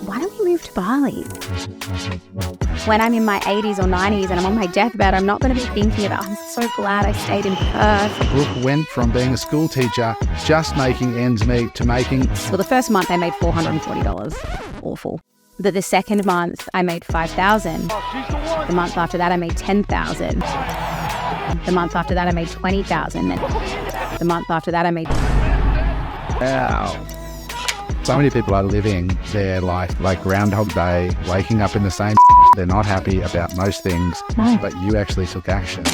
why don't we move to Bali? When I'm in my 80s or 90s and I'm on my deathbed, I'm not going to be thinking about, I'm so glad I stayed in Perth. Brooke went from being a school teacher, just making ends meet, to making... Well, the first month I made $440. Awful. But the second month I made $5,000. The month after that I made $10,000. The month after that I made $20,000. And the month after that I made... Wow. So many people are living their life like Groundhog Day, waking up in the same... They're not happy about most things, but you actually took action.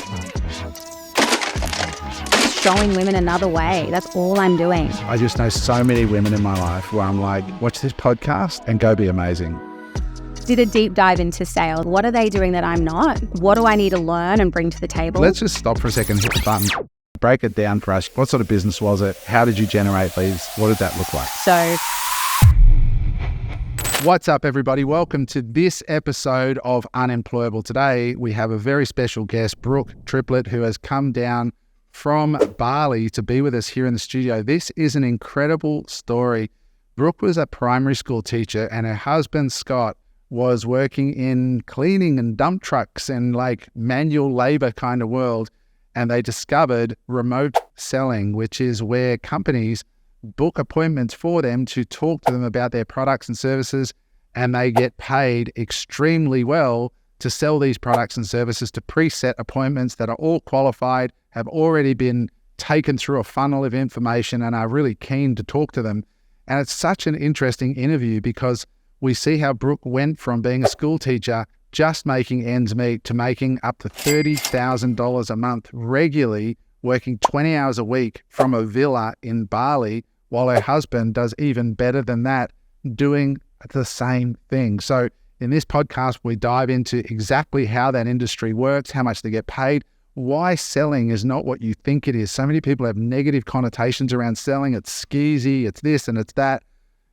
Showing women another way. That's all I'm doing. I just know so many women in my life where I'm like, watch this podcast and go be amazing. Did a deep dive into sales. What are they doing that I'm not? What do I need to learn and bring to the table? Let's just stop for a second, hit the button. Break it down for us. What sort of business was it? How did you generate leads? What did that look like? So... What's up, everybody? Welcome to this episode of Unemployable. Today, we have a very special guest, Brooke Triplett, who has come down from Bali to be with us here in the studio. This is an incredible story. Brooke was a primary school teacher and her husband, Scott, was working in cleaning and dump trucks and like manual labor kind of world. And they discovered remote selling, which is where companies book appointments for them to talk to them about their products and services, and they get paid extremely well to sell these products and services to preset appointments that are all qualified, have already been taken through a funnel of information and are really keen to talk to them. And it's such an interesting interview because we see how Brooke went from being a school teacher, just making ends meet, to making up to $30,000 a month regularly, working 20 hours a week from a villa in Bali, while her husband does even better than that, doing the same thing. So in this podcast, we dive into exactly how that industry works, how much they get paid, why selling is not what you think it is. So many people have negative connotations around selling. It's skeezy, it's this and it's that.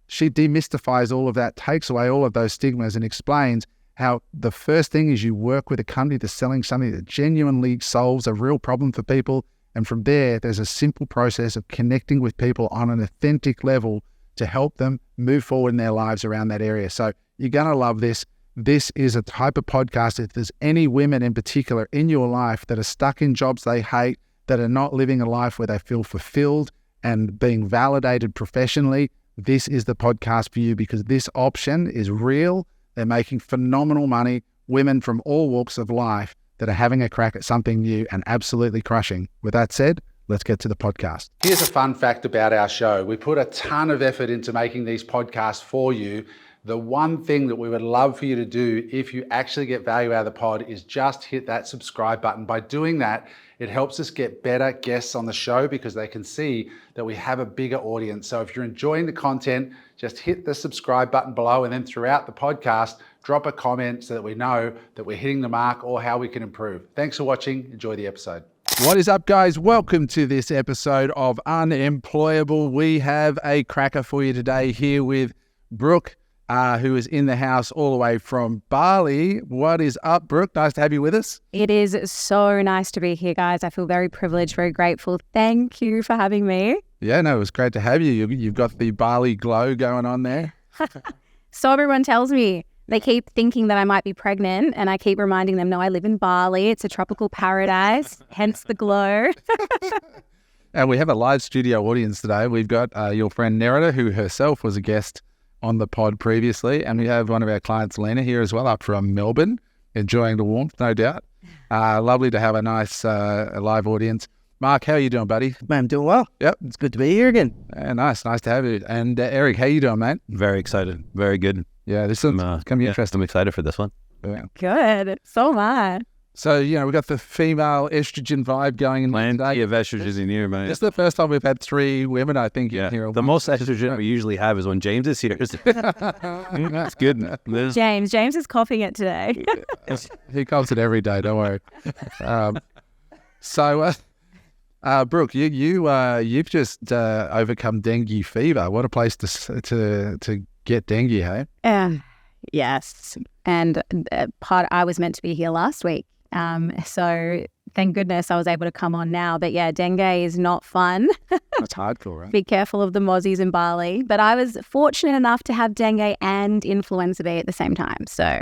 She demystifies all of that, takes away all of those stigmas and explains how the first thing is you work with a company that's selling something that genuinely solves a real problem for people. And from there, there's a simple process of connecting with people on an authentic level to help them move forward in their lives around that area. So you're going to love this. This is a type of podcast. If there's any women in particular in your life that are stuck in jobs they hate, that are not living a life where they feel fulfilled and being validated professionally, this is the podcast for you, because this option is real. They're making phenomenal money. Women from all walks of life that are having a crack at something new and absolutely crushing. With that said, let's get to the podcast. Here's a fun fact about our show. We put a ton of effort into making these podcasts for you. The one thing that we would love for you to do if you actually get value out of the pod is just hit that subscribe button. By doing that, it helps us get better guests on the show because they can see that we have a bigger audience. So if you're enjoying the content, just hit the subscribe button below, and then throughout the podcast, drop a comment so that we know that we're hitting the mark or how we can improve. Thanks for watching. Enjoy the episode. What is up, guys? Welcome to this episode of Unemployable. We have a cracker for you today here with Brooke, who is in the house all the way from Bali. What is up, Brooke? Nice to have you with us. It is so nice to be here, guys. I feel very privileged, very grateful. Thank you for having me. Yeah, no, it was great to have you. You've got the Bali glow going on there. So everyone tells me. They keep thinking that I might be pregnant, and I keep reminding them, no, I live in Bali. It's a tropical paradise, hence the glow. And we have a live studio audience today. We've got your friend Nerida, who herself was a guest on the pod previously. And we have one of our clients, Lena, here as well, up from Melbourne, enjoying the warmth, no doubt. Lovely to have a nice live audience. Mark, how are you doing, buddy? Man, I'm doing well. Yep. It's good to be here again. Nice to have you. And Eric, how you doing, mate? Very excited. Very good. Yeah, this is going to be interesting. I'm excited for this one. Yeah. Good. So am I. So, we've got the female estrogen vibe going in Plenty today. of estrogen in here, man. It's the first time we've had three women, I think, in here. The most estrogen we usually have is when James is here. It's good. James is coughing it today. He coughs it every day, don't worry. Brooke, you've just overcome dengue fever. What a place to get dengue, hey? Yes. And I was meant to be here last week. So thank goodness I was able to come on now. But yeah, dengue is not fun. That's hardcore, right? Be careful of the mozzies in Bali. But I was fortunate enough to have dengue and influenza B at the same time. So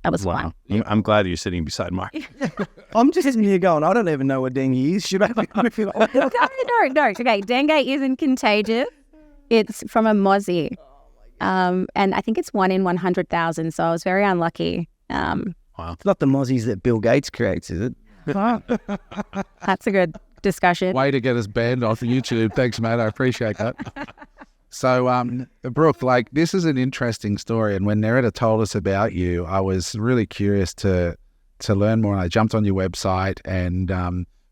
that was fun. I'm glad you're sitting beside Mark. I'm just sitting here going, I don't even know what dengue is. Should I be No. Okay, dengue isn't contagious. It's from a mozzie. And I think it's 1 in 100,000. So I was very unlucky. It's not the mozzies that Bill Gates creates, is it? That's a good discussion. Way to get us banned off YouTube. Thanks, mate. I appreciate that. So, Brooke, like, this is an interesting story. And when Nerida told us about you, I was really curious to learn more. And I jumped on your website. And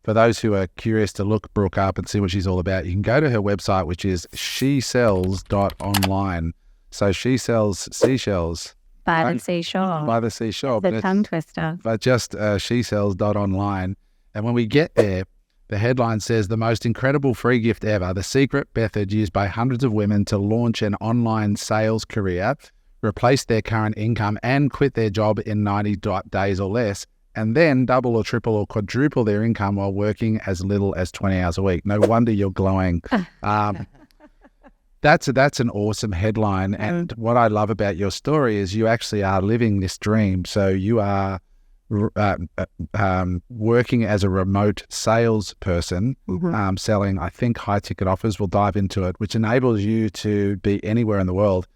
for those who are curious to look Brooke up and see what she's all about, you can go to her website, which is shesells.online. So she sells seashells. By the seashore. By the seashore. The tongue twister. But just shesells.online. And when we get there, the headline says, the most incredible free gift ever, the secret method used by hundreds of women to launch an online sales career, replace their current income and quit their job in 90 days or less, and then double or triple or quadruple their income while working as little as 20 hours a week. No wonder you're glowing. That's an awesome headline. And what I love about your story is you actually are living this dream. So you are working as a remote salesperson, selling, I think, high ticket offers. We'll dive into it, which enables you to be anywhere in the world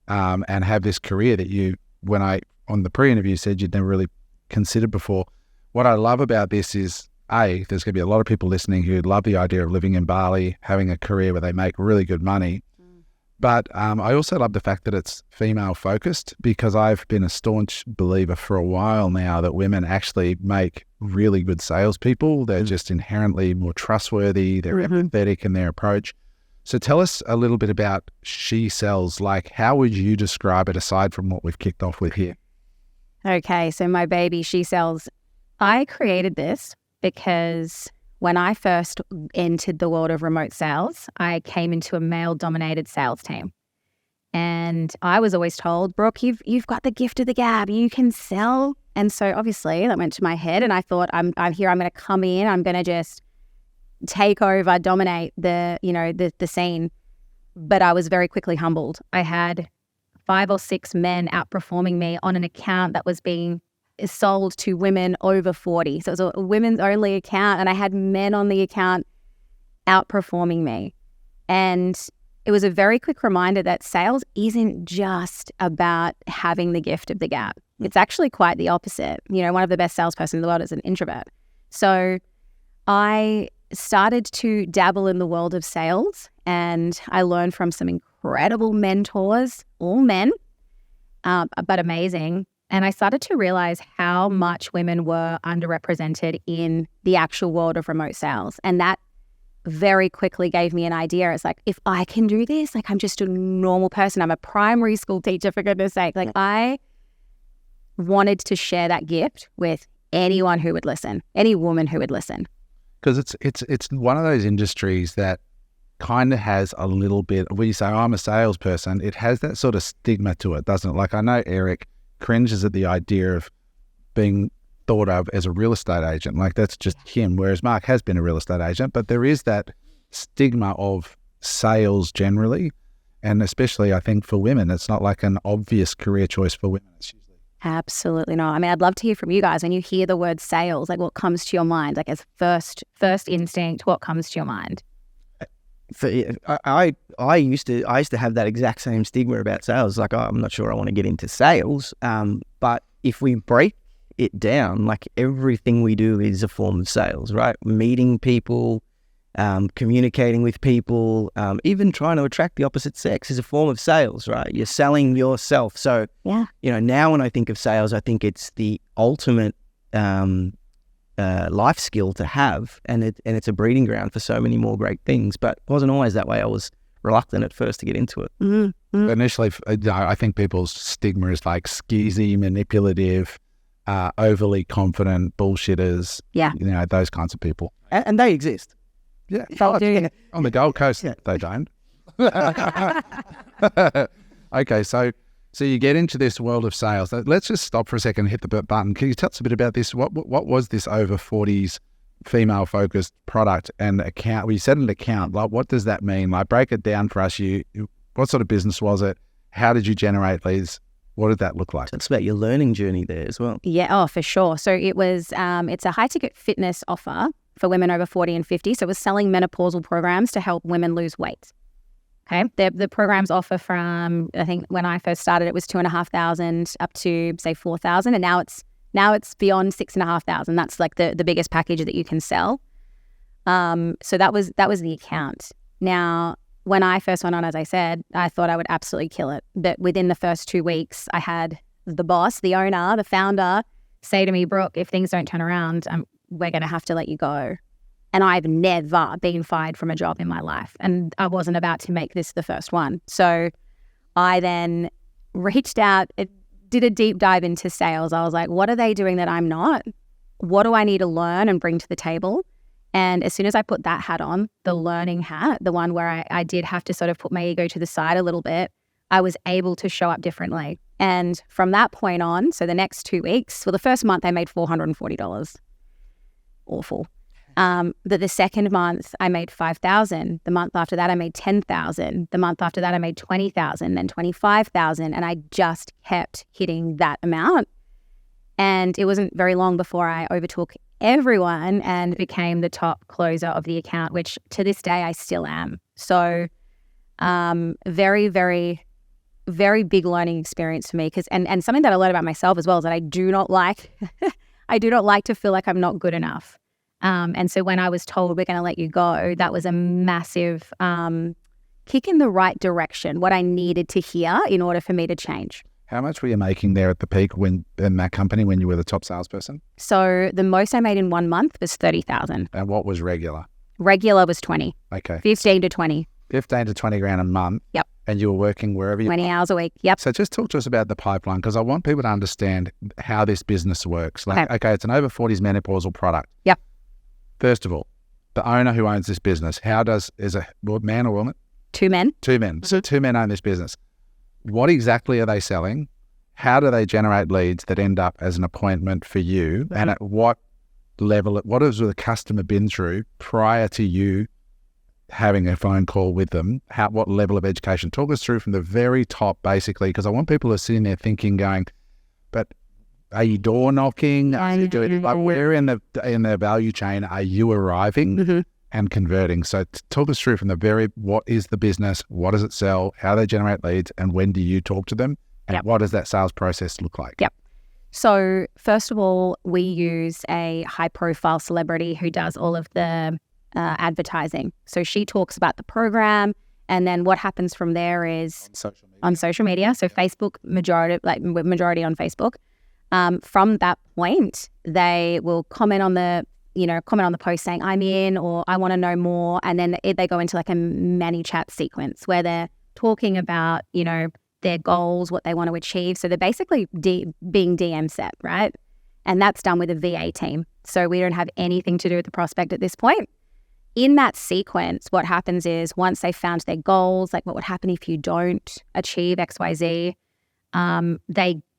and have this career that you, when I, on the pre-interview, said you'd never really considered before. What I love about this is, there's going to be a lot of people listening who love the idea of living in Bali, having a career where they make really good money. But I also love the fact that it's female focused, because I've been a staunch believer for a while now that women actually make really good salespeople. They're just inherently more trustworthy. They're empathetic in their approach. So tell us a little bit about She Sells. Like, how would you describe it aside from what we've kicked off with here? Okay, so my baby, She Sells. I created this because when I first entered the world of remote sales, I came into a male-dominated sales team. And I was always told, Brooke, you've got the gift of the gab. You can sell. And so obviously that went to my head, and I thought, I'm here. I'm going to come in. I'm going to just take over, dominate the scene. But I was very quickly humbled. I had 5 or 6 men outperforming me on an account that was being sold to women over 40. So it was a women's only account, and I had men on the account outperforming me. And it was a very quick reminder that sales isn't just about having the gift of the gab. It's actually quite the opposite. One of the best salesperson in the world is an introvert. So I started to dabble in the world of sales, and I learned from some incredible mentors, all men, but amazing. And I started to realize how much women were underrepresented in the actual world of remote sales. And that very quickly gave me an idea. It's like, if I can do this, like, I'm just a normal person. I'm a primary school teacher, for goodness sake. Like, I wanted to share that gift with anyone who would listen, any woman who would listen. Because it's one of those industries that kind of has a little bit, when you say, I'm a salesperson, it has that sort of stigma to it, doesn't it? Like, I know Eric cringes at the idea of being thought of as a real estate agent. Like, that's just him, whereas Mark has been a real estate agent. But there is that stigma of sales generally, and especially I think for women, it's not like an obvious career choice for women. It's usually... Absolutely not. I mean, I'd love to hear from you guys. When you hear the word sales, like, what comes to your mind? Like, as first instinct, what comes to your mind? I used to have that exact same stigma about sales. Like, I'm not sure I want to get into sales, but if we break it down, like, everything we do is a form of sales, right? Meeting people, communicating with people, even trying to attract the opposite sex is a form of sales, right? You're selling yourself. So, now when I think of sales, I think it's the ultimate life skill to have, and it's a breeding ground for so many more great things. But it wasn't always that way. I was reluctant at first to get into it. Initially, I think people's stigma is like skeezy, manipulative, overly confident, bullshitters. Yeah, those kinds of people, and they exist. Yeah, on the Gold Coast, they don't. Okay, so you get into this world of sales. Let's just stop for a second and hit the button. Can you tell us a bit about this? What was this over 40s female-focused product and account. Well, you said an account. Like, what does that mean? Like, break it down for us. What sort of business was it? How did you generate leads? What did that look like? So it's about your learning journey there as well. Yeah, oh, for sure. So it was, it's a high-ticket fitness offer for women over 40 and 50. So it was selling menopausal programs to help women lose weight. Okay, the programs offer from, I think when I first started, it was 2,500 up to say 4,000, and now it's beyond 6,500. That's like the biggest package that you can sell. So that was the account. Now, when I first went on, as I said, I thought I would absolutely kill it. But within the first 2 weeks, I had the boss, the owner, the founder say to me, Brooke, if things don't turn around, we're going to have to let you go. And I've never been fired from a job in my life. And I wasn't about to make this the first one. So I then reached out, did a deep dive into sales. I was like, what are they doing that I'm not? What do I need to learn and bring to the table? And as soon as I put that hat on, the learning hat, the one where I did have to sort of put my ego to the side a little bit, I was able to show up differently. And from that point on, so the next 2 weeks, well, the first month I made $440. Awful. But the second month I made $5,000. The month after that I made $10,000. The month after that I made $20,000, then $25,000, and I just kept hitting that amount. And it wasn't very long before I overtook everyone and became the top closer of the account, which to this day I still am. So, very, very, very big learning experience for me. And something that I learned about myself as well is that I do not like, I do not like to feel like I'm not good enough. And so when I was told we're going to let you go, that was a massive kick in the right direction, what I needed to hear in order for me to change. How much were you making there at the peak in that company when you were the top salesperson? So the most I made in 1 month was $30,000. And what was regular? Regular was 20. Okay. 15 to 20. 15 to 20 grand a month. Yep. And you were working wherever you 20 hours a week. Yep. So just talk to us about the pipeline, because I want people to understand how this business works. Like, okay, it's an over 40s menopausal product. Yep. First of all, the owner who owns this business, is a man or woman? 2 men. 2 men. So 2 men own this business. What exactly are they selling? How do they generate leads that end up as an appointment for you? Mm-hmm. And at what level, what has the customer been through prior to you having a phone call with them? What level of education? Talk us through from the very top, basically, because I want people to sit in there thinking, going, but are you door knocking? Are you doing, like, where in the value chain are you arriving and converting? So talk us through from the very, what is the business? What does it sell? How do they generate leads? And when do you talk to them? And what does that sales process look like? Yep. So first of all, we use a high-profile celebrity who does all of the advertising. So she talks about the program, and then what happens from there is on social media. So Facebook, majority on Facebook. From that point, they will comment on the post saying, I'm in, or I want to know more. And then they go into like a ManyChat sequence where they're talking about, their goals, what they want to achieve. So they're basically being DM set, right? And that's done with a VA team. So we don't have anything to do with the prospect at this point. In that sequence, what happens is once they've found their goals, like what would happen if you don't achieve XYZ,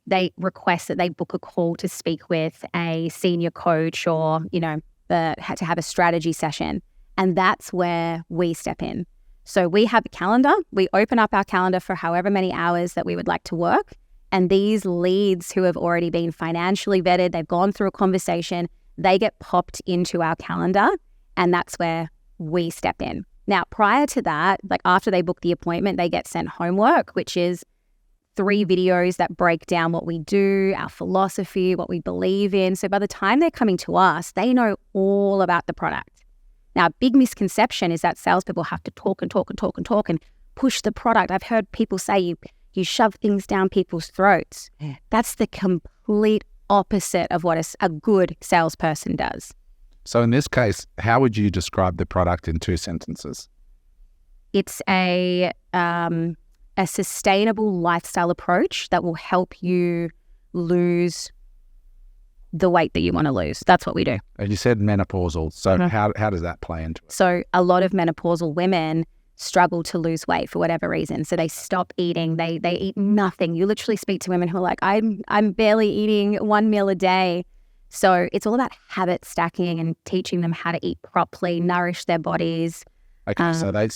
they request that they book a call to speak with a senior coach or, to have a strategy session. And that's where we step in. So we have a calendar. We open up our calendar for however many hours that we would like to work. And these leads who have already been financially vetted, they've gone through a conversation, they get popped into our calendar. And that's where we step in. Now, prior to that, like after they book the appointment, they get sent homework, which is 3 videos that break down what we do, our philosophy, what we believe in. So by the time they're coming to us, they know all about the product. Now, a big misconception is that salespeople have to talk and talk and talk and talk and push the product. I've heard people say you shove things down people's throats. Yeah. That's the complete opposite of what a good salesperson does. So in this case, how would you describe the product in 2 sentences? It's a sustainable lifestyle approach that will help you lose the weight that you want to lose. That's what we do. And you said menopausal. So how does that play into it? So a lot of menopausal women struggle to lose weight for whatever reason. So they stop eating. They eat nothing. You literally speak to women who are like, I'm barely eating 1 meal a day. So it's all about habit stacking and teaching them how to eat properly, nourish their bodies. Okay, so they've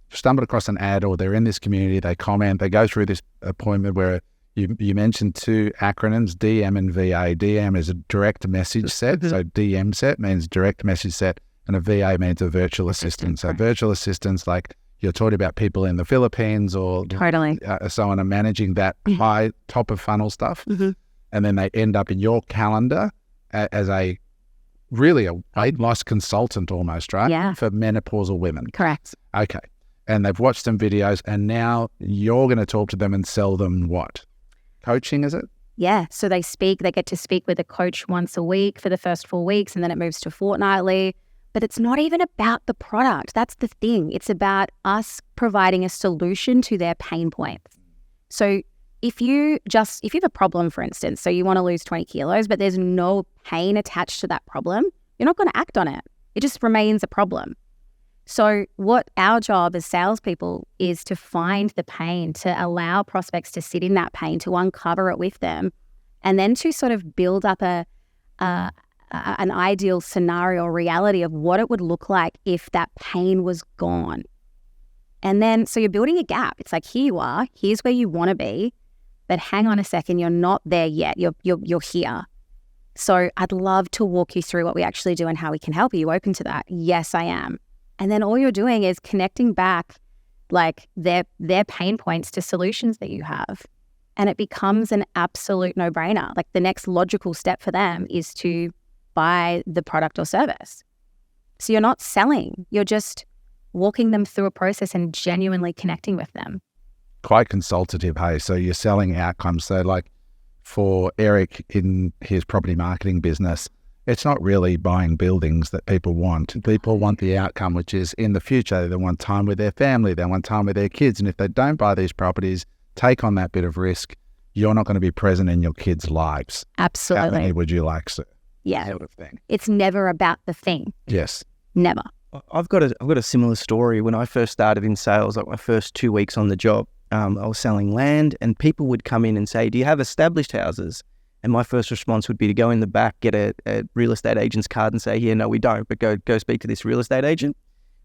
stumbled across an ad, or they're in this community, they comment, they go through this appointment where you mentioned two acronyms, DM and VA. DM is a direct message set, so DM set means direct message set, and a VA means a virtual assistant. So virtual assistants, like you're talking about people in the Philippines or Totally. So on, are managing that high top of funnel stuff, and then they end up in your calendar as a weight loss consultant almost, right? Yeah. For menopausal women. Correct. Okay. And they've watched some videos, and now you're going to talk to them and sell them what? Coaching, is it? Yeah. So they get to speak with a coach once a week for the first 4 weeks, and then it moves to fortnightly. But it's not even about the product. That's the thing. It's about us providing a solution to their pain points. So if you have a problem, for instance, so you want to lose 20 kilos, but there's no pain attached to that problem, you're not going to act on it. It just remains a problem. So what our job as salespeople is to find the pain, to allow prospects to sit in that pain, to uncover it with them, and then to sort of build up an ideal scenario, reality of what it would look like if that pain was gone. And then, so you're building a gap. It's like, here you are, here's where you want to be, but hang on a second, you're not there yet. You're here. So I'd love to walk you through what we actually do and how we can help you. Open to that? Yes, I am. And then all you're doing is connecting back like their pain points to solutions that you have. And it becomes an absolute no-brainer. Like the next logical step for them is to buy the product or service. So you're not selling, you're just walking them through a process and genuinely connecting with them. Quite consultative, hey? So you're selling outcomes. So like for Eric in his property marketing business, it's not really buying buildings that people want. People want the outcome, which is in the future, they want time with their family, they want time with their kids. And if they don't buy these properties, take on that bit of risk, you're not going to be present in your kids' lives. Absolutely. How many would you like, sir? Yeah. Sort of thing. It's never about the thing. Yes. Never. I've got a similar story. When I first started in sales, like my first 2 weeks on the job, I was selling land, and people would come in and say, do you have established houses? And my first response would be to go in the back, get a real estate agent's card and say, yeah, no, we don't, but go speak to this real estate agent.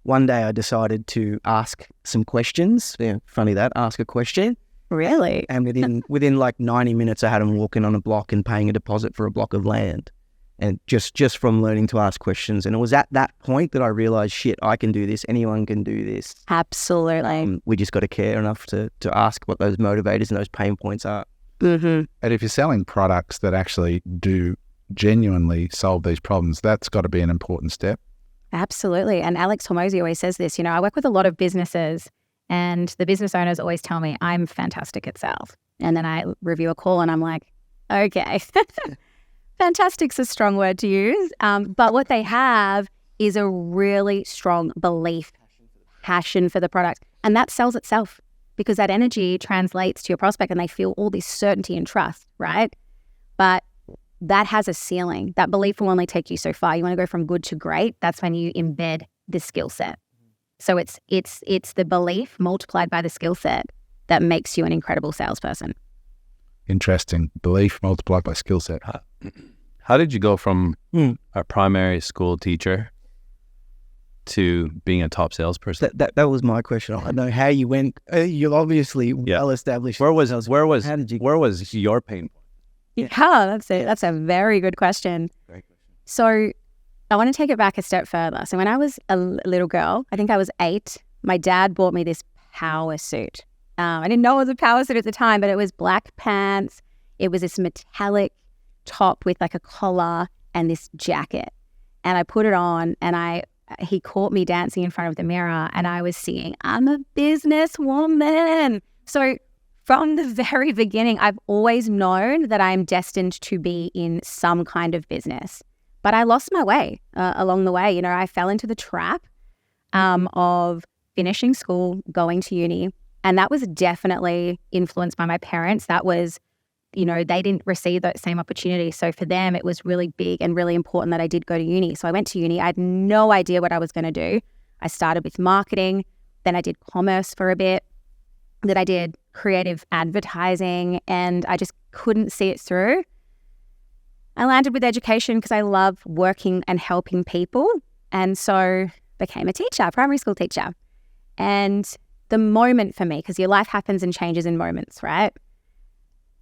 One day I decided to ask some questions. Yeah, funny that, ask a question. Really? And within like 90 minutes, I had them walking on a block and paying a deposit for a block of land. And just from learning to ask questions. And it was at that point that I realized, shit, I can do this. Anyone can do this. Absolutely. We just got to care enough to ask what those motivators and those pain points are. Mm-hmm. And if you're selling products that actually do genuinely solve these problems, that's got to be an important step. Absolutely. And Alex Hormozy always says this, I work with a lot of businesses, and the business owners always tell me I'm fantastic at sales. And then I review a call and I'm like, okay, fantastic's a strong word to use. But what they have is a really strong belief, passion for the product. And that sells itself, because that energy translates to your prospect and they feel all this certainty and trust, right? But that has a ceiling. That belief will only take you so far. You want to go from good to great. That's when you embed the skill set. So it's the belief multiplied by the skill set that makes you an incredible salesperson. Interesting. Belief multiplied by skill set. How did you go from a primary school teacher to being a top salesperson? That was my question. I know how you went. You're obviously well established. Where was your pain point? Yeah, that's a very good question. So I want to take it back a step further. So when I was a little girl, I think I was 8, my dad bought me this power suit. I didn't know it was a power suit at the time, but it was black pants. It was this metallic top with like a collar and this jacket. And I put it on, and he caught me dancing in front of the mirror, and I was singing, I'm a businesswoman. So from the very beginning, I've always known that I'm destined to be in some kind of business. But I lost my way along the way. I fell into the trap of finishing school, going to uni. And that was definitely influenced by my parents. That was, they didn't receive that same opportunity. So for them, it was really big and really important that I did go to uni. So I went to uni. I had no idea what I was going to do. I started with marketing. Then I did commerce for a bit. Then I did creative advertising, and I just couldn't see it through. I landed with education because I love working and helping people. And so became a teacher, primary school teacher. And the moment for me, because your life happens and changes in moments, right?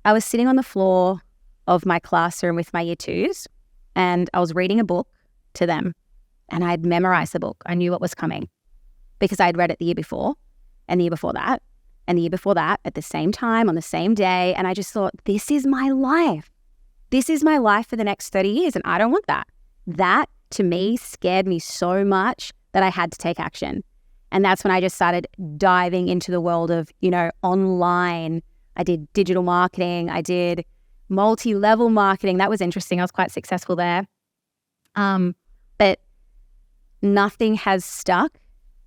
I was sitting on the floor of my classroom with my year twos and I was reading a book to them and I had memorized the book. I knew what was coming because I'd read it the year before and the year before that and the year before that at the same time on the same day. And I just thought, this is my life. This is my life for the next 30 years and I don't want that. That to me scared me so much that I had to take action. And that's when I just started diving into the world of, online. I did digital marketing. I did multi-level marketing. That was interesting. I was quite successful there. But nothing has stuck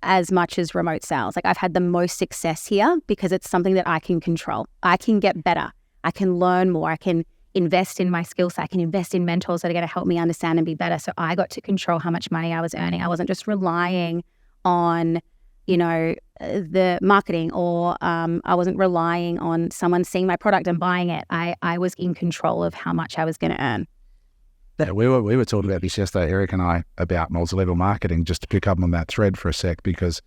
as much as remote sales. Like I've had the most success here because it's something that I can control. I can get better. I can learn more. I can invest in my skill set. I can invest in mentors that are going to help me understand and be better. So I got to control how much money I was earning. I wasn't just relying on, the marketing or I wasn't relying on someone seeing my product and buying it. I was in control of how much I was going to earn. Yeah, we were talking about this yesterday, Eric and I, about multi-level marketing, just to pick up on that thread for a sec, because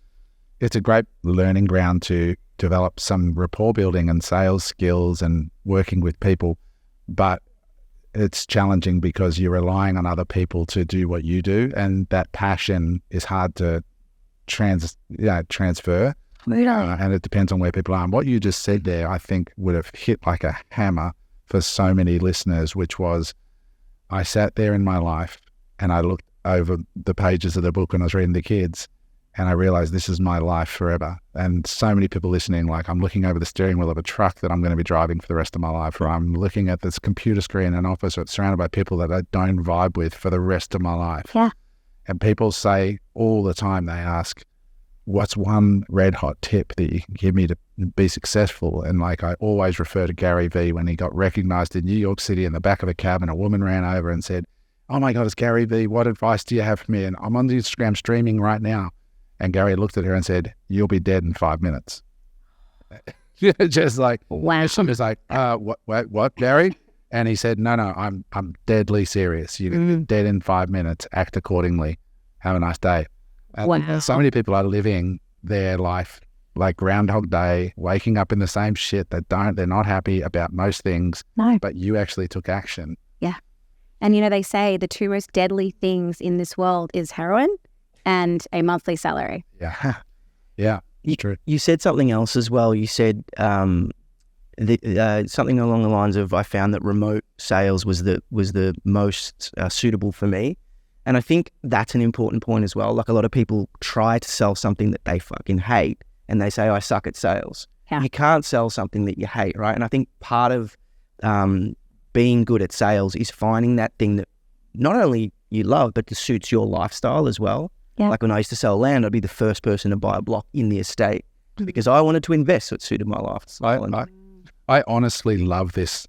it's a great learning ground to develop some rapport building and sales skills and working with people. But it's challenging because you're relying on other people to do what you do, and that passion is hard to transfer. And it depends on where people are. And what you just said there, I think, would have hit like a hammer for so many listeners, which was, I sat there in my life and I looked over the pages of the book when I was reading the kids, and I realized this is my life forever. And so many people listening, like I'm looking over the steering wheel of a truck that I'm going to be driving for the rest of my life, or I'm looking at this computer screen in an office or surrounded by people that I don't vibe with for the rest of my life. Yeah. And people say all the time, they ask, what's one red hot tip that you can give me to be successful? And like I always refer to Gary Vee when he got recognized in New York City in the back of a cab, and a woman ran over and said, "Oh my God, it's Gary Vee. What advice do you have for me? And I'm on Instagram streaming right now." And Gary looked at her and said, "You'll be dead in 5 minutes." Just like, wow. She was like, what, Gary? And he said, no, I'm deadly serious. You're dead in 5 minutes. Act accordingly. Have a nice day. Wow. So many people are living their life like Groundhog Day, waking up in the same shit. They're not happy about most things. No. But you actually took action. Yeah. And they say the two most deadly things in this world is heroin and a monthly salary. Yeah. Yeah. True. You said something else as well. You said something along the lines of, I found that remote sales was the most suitable for me. And I think that's an important point as well. Like a lot of people try to sell something that they fucking hate and they say, I suck at sales. Yeah. You can't sell something that you hate, right? And I think part of being good at sales is finding that thing that not only you love, but that suits your lifestyle as well. Yeah. Like when I used to sell land, I'd be the first person to buy a block in the estate because I wanted to invest, so it suited my lifestyle. I honestly love this,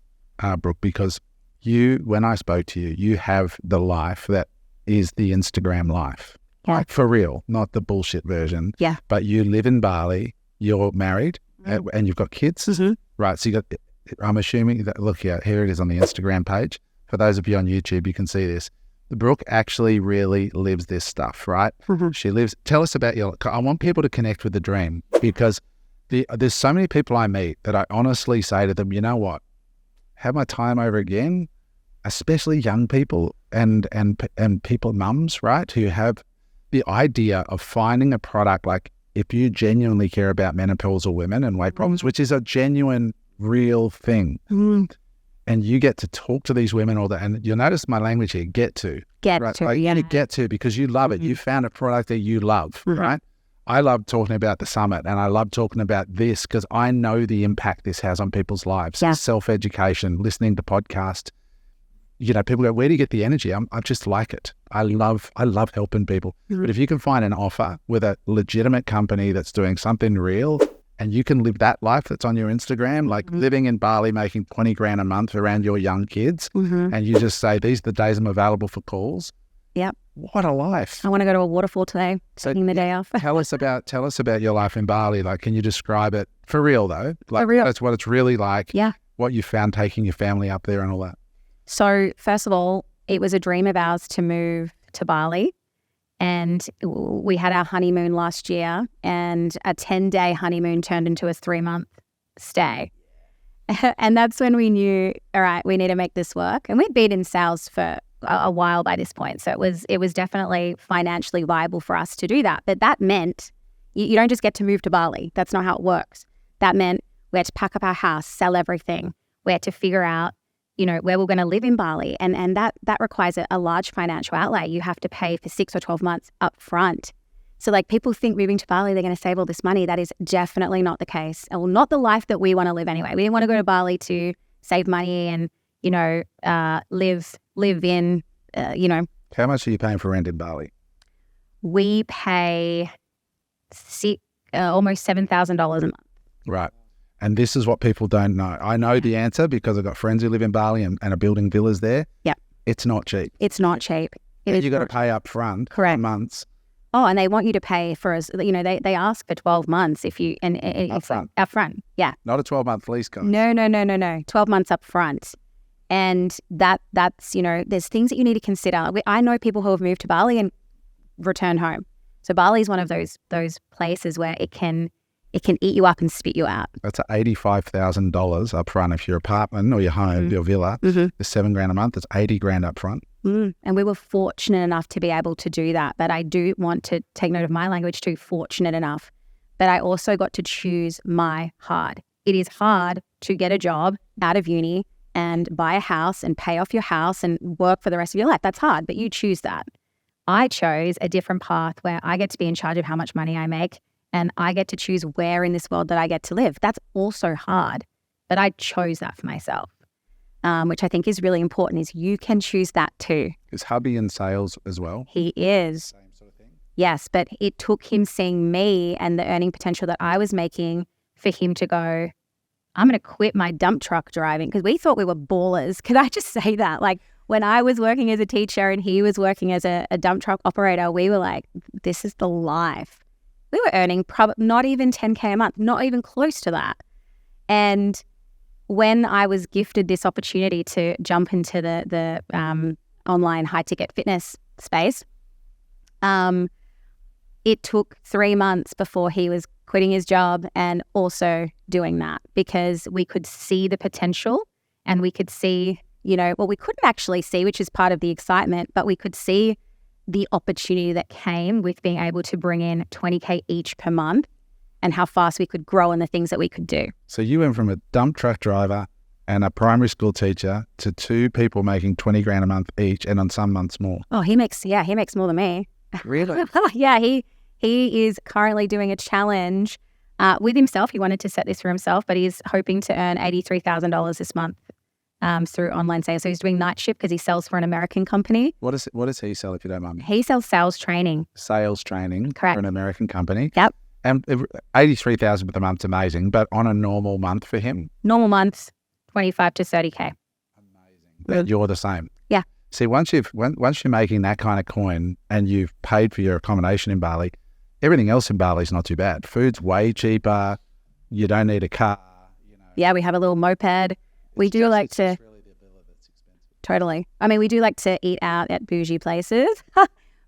Brooke, because when I spoke to you, you have the life that is the Instagram life. Yeah. Like for real, not the bullshit version. Yeah. But you live in Bali, you're married, and you've got kids. Mm-hmm. Right. So I'm assuming that, look, here it is on the Instagram page. For those of you on YouTube, you can see this. Brooke actually really lives this stuff, right? Mm-hmm. She lives, tell us about I want people to connect with the dream, because there's so many people I meet that I honestly say to them, you know what, have my time over again, especially young people and people, mums, right, who have the idea of finding a product. Like if you genuinely care about menopausal women and weight problems, which is a genuine, real thing, and you get to talk to these women all that, and you'll notice my language here, get to. You get to, because you love it. You found a product that you love, right? I love talking about the summit, and I love talking about this because I know the impact this has on people's lives. Yeah. Self-education, listening to podcasts. People go, where do you get the energy? I just like it. I love helping people. But if you can find an offer with a legitimate company that's doing something real, and you can live that life that's on your Instagram, like living in Bali, making 20 grand a month around your young kids, and you just say, these are the days I'm available for calls. Yep. What a life. I want to go to a waterfall today, taking the day off. Tell us about your life in Bali. Like, can you describe it for real though? Like, for real. That's what it's really like. Yeah. What you found taking your family up there and all that. So first of all, it was a dream of ours to move to Bali. And we had our honeymoon last year, and a 10-day honeymoon turned into a 3-month stay. And that's when we knew, all right, we need to make this work. And we'd been in sales for a while by this point. So it was definitely financially viable for us to do that. But that meant you don't just get to move to Bali. That's not how it works. That meant we had to pack up our house, sell everything. We had to figure out, where we're going to live in Bali. And that requires a large financial outlay. You have to pay for 6 or 12 months up front. So like people think moving to Bali, they're going to save all this money. That is definitely not the case. Well, not the life that we want to live anyway. We didn't want to go to Bali to save money and, live in, How much are you paying for rent in Bali? We pay almost $7,000 a month. Right. And this is what people don't know. I know the answer because I've got friends who live in Bali and are building villas there. Yeah. It's not cheap. It's not cheap. You got to pay up front. Correct. For months. Oh, and they want you to pay for they ask for 12 months if you Up front. Up front. Yeah. Not a 12-month lease cost. No. 12 months up front. And that's, there's things that you need to consider. I know people who have moved to Bali and returned home. So Bali is one of those places where it can eat you up and spit you out. That's $85,000 up front. If your apartment or your home, your villa, is $7,000 a month, it's $80,000 up front. And we were fortunate enough to be able to do that. But I do want to take note of my language too, fortunate enough. But I also got to choose my hard. It is hard to get a job out of uni and buy a house and pay off your house and work for the rest of your life. That's hard, but you choose that. I chose a different path where I get to be in charge of how much money I make and I get to choose where in this world that I get to live. That's also hard, but I chose that for myself. Which I think is really important, is you can choose that too. Is hubby in sales as well? He is. Same sort of thing? Yes, but it took him seeing me and the earning potential that I was making for him to go, I'm going to quit my dump truck driving, because we thought we were ballers. Could I just say that? Like when I was working as a teacher and he was working as a dump truck operator, we were like, this is the life. We were earning not even 10K a month, not even close to that. And when I was gifted this opportunity to jump into the online high-ticket fitness space, it took 3 months before he was quitting his job and also doing that, because we could see the potential and we could see, we couldn't actually see, which is part of the excitement, but we could see the opportunity that came with being able to bring in 20K each per month and how fast we could grow and the things that we could do. So you went from a dump truck driver and a primary school teacher to 2 people making $20,000 a month each, and on some months more. Oh, he makes more than me. Really? Yeah, he is currently doing a challenge with himself. He wanted to set this for himself, but he's hoping to earn $83,000 this month through online sales. So he's doing night shift because he sells for an American company. What does he sell, if you don't mind me? He sells sales training. Sales training. Correct. For an American company. Yep. And $83,000 per month's amazing, but on a normal month for him? Normal months, 25 to 30K. Amazing. But you're the same. Yeah. See, once you're making that kind of coin and you've paid for your accommodation in Bali, everything else in Bali is not too bad. Food's way cheaper. You don't need a car. Yeah, we have a little moped. We do like to... Really the villa that's expensive. Totally. I mean, we do like to eat out at bougie places,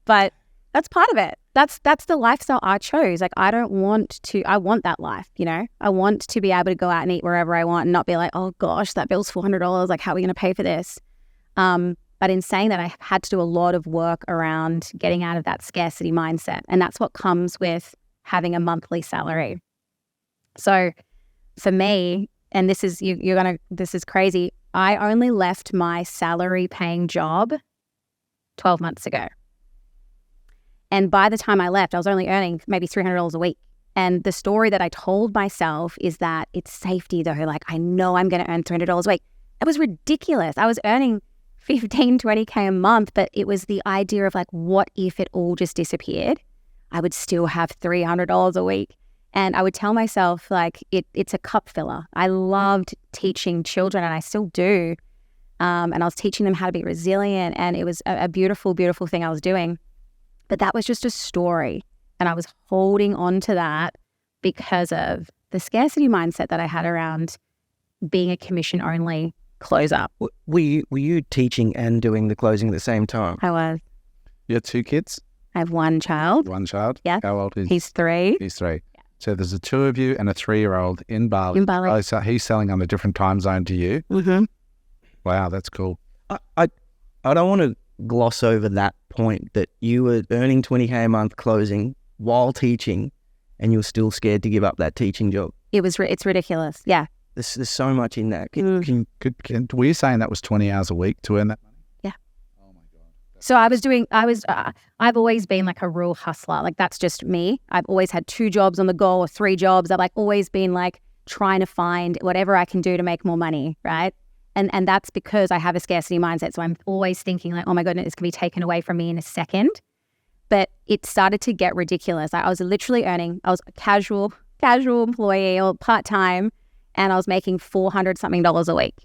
but that's part of it. That's the lifestyle I chose. Like, I want that life, I want to be able to go out and eat wherever I want and not be like, oh gosh, that bill's $400. Like, how are we going to pay for this? But in saying that, I had to do a lot of work around getting out of that scarcity mindset. And that's what comes with having a monthly salary. So for me, and this is, this is crazy, I only left my salary paying job 12 months ago. And by the time I left, I was only earning maybe $300 a week. And the story that I told myself is that it's safety though. Like, I know I'm going to earn $300 a week. It was ridiculous. I was earning 15, 20K a month, but it was the idea of like, what if it all just disappeared? I would still have $300 a week. And I would tell myself like, it's a cup filler. I loved teaching children, and I still do. And I was teaching them how to be resilient, and it was a beautiful, beautiful thing I was doing. But that was just a story. And I was holding on to that because of the scarcity mindset that I had around being a commission-only closer. Were you teaching and doing the closing at the same time? I was. You have 2 kids? I have one child. One child? Yeah. How old is He's 3. He's 3. So there's the 2 of you and a 3-year-old in Bali. In Bali. Oh, so he's selling on a different time zone to you. Mm-hmm. Wow, that's cool. I don't want to gloss over that point that you were earning $20K a month closing while teaching, and you were still scared to give up that teaching job. It's ridiculous. Yeah. There's so much in that. Were you saying that was 20 hours a week to earn that money? Yeah. Oh my God. So I've always been like a real hustler. Like that's just me. I've always had 2 jobs on the go or 3 jobs. I've like always been like trying to find whatever I can do to make more money. Right. And that's because I have a scarcity mindset. So I'm always thinking like, oh my goodness, it's going to be taken away from me in a second. But it started to get ridiculous. I was literally earning, I was a casual employee or part-time, and I was making $400 something a week.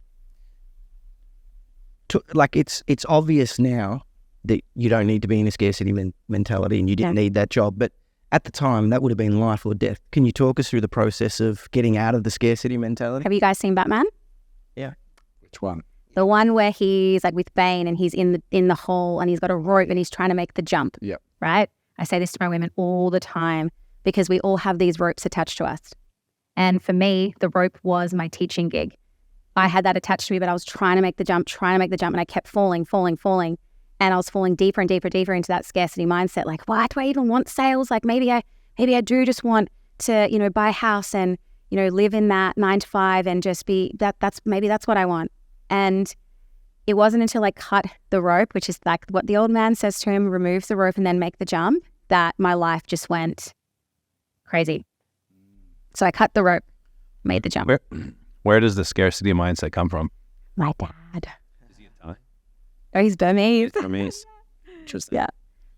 Like it's obvious now that you don't need to be in a scarcity mentality and you didn't need that job. But at the time, that would have been life or death. Can you talk us through the process of getting out of the scarcity mentality? Have you guys seen Batman? Yeah. Which one? The one where he's like with Bane and he's in the hole and he's got a rope and he's trying to make the jump. Yep. Right? I say this to my women all the time because we all have these ropes attached to us. And for me, the rope was my teaching gig. I had that attached to me, but I was trying to make the jump, and I kept falling. And I was falling deeper and deeper into that scarcity mindset. Like, why do I even want sales? Like maybe I do just want to, buy a house and, live in that 9 to 5 and just be that's what I want. And it wasn't until I cut the rope, which is like what the old man says to him, remove the rope and then make the jump, that my life just went crazy. So I cut the rope, made the jump. Where does the scarcity mindset come from? My dad. Is he Italian? Oh, he's Burmese. Burmese. Interesting. Yeah.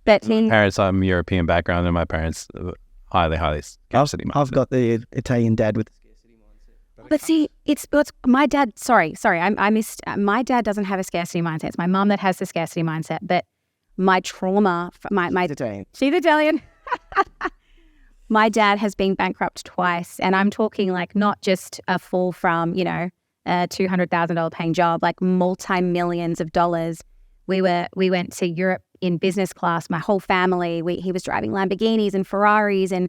But My parents have European background, and my parents highly scarcity mindset. I've got the Italian dad with the scarcity mindset. But see, it's my dad. Sorry, I missed. My dad doesn't have a scarcity mindset. It's my mom that has the scarcity mindset. But my trauma, my Italian. She's Italian. My dad has been bankrupt twice, and I'm talking like not just a fall from a $200,000 paying job, like multi-millions of dollars. We went to Europe in business class. My whole family. He was driving Lamborghinis and Ferraris, and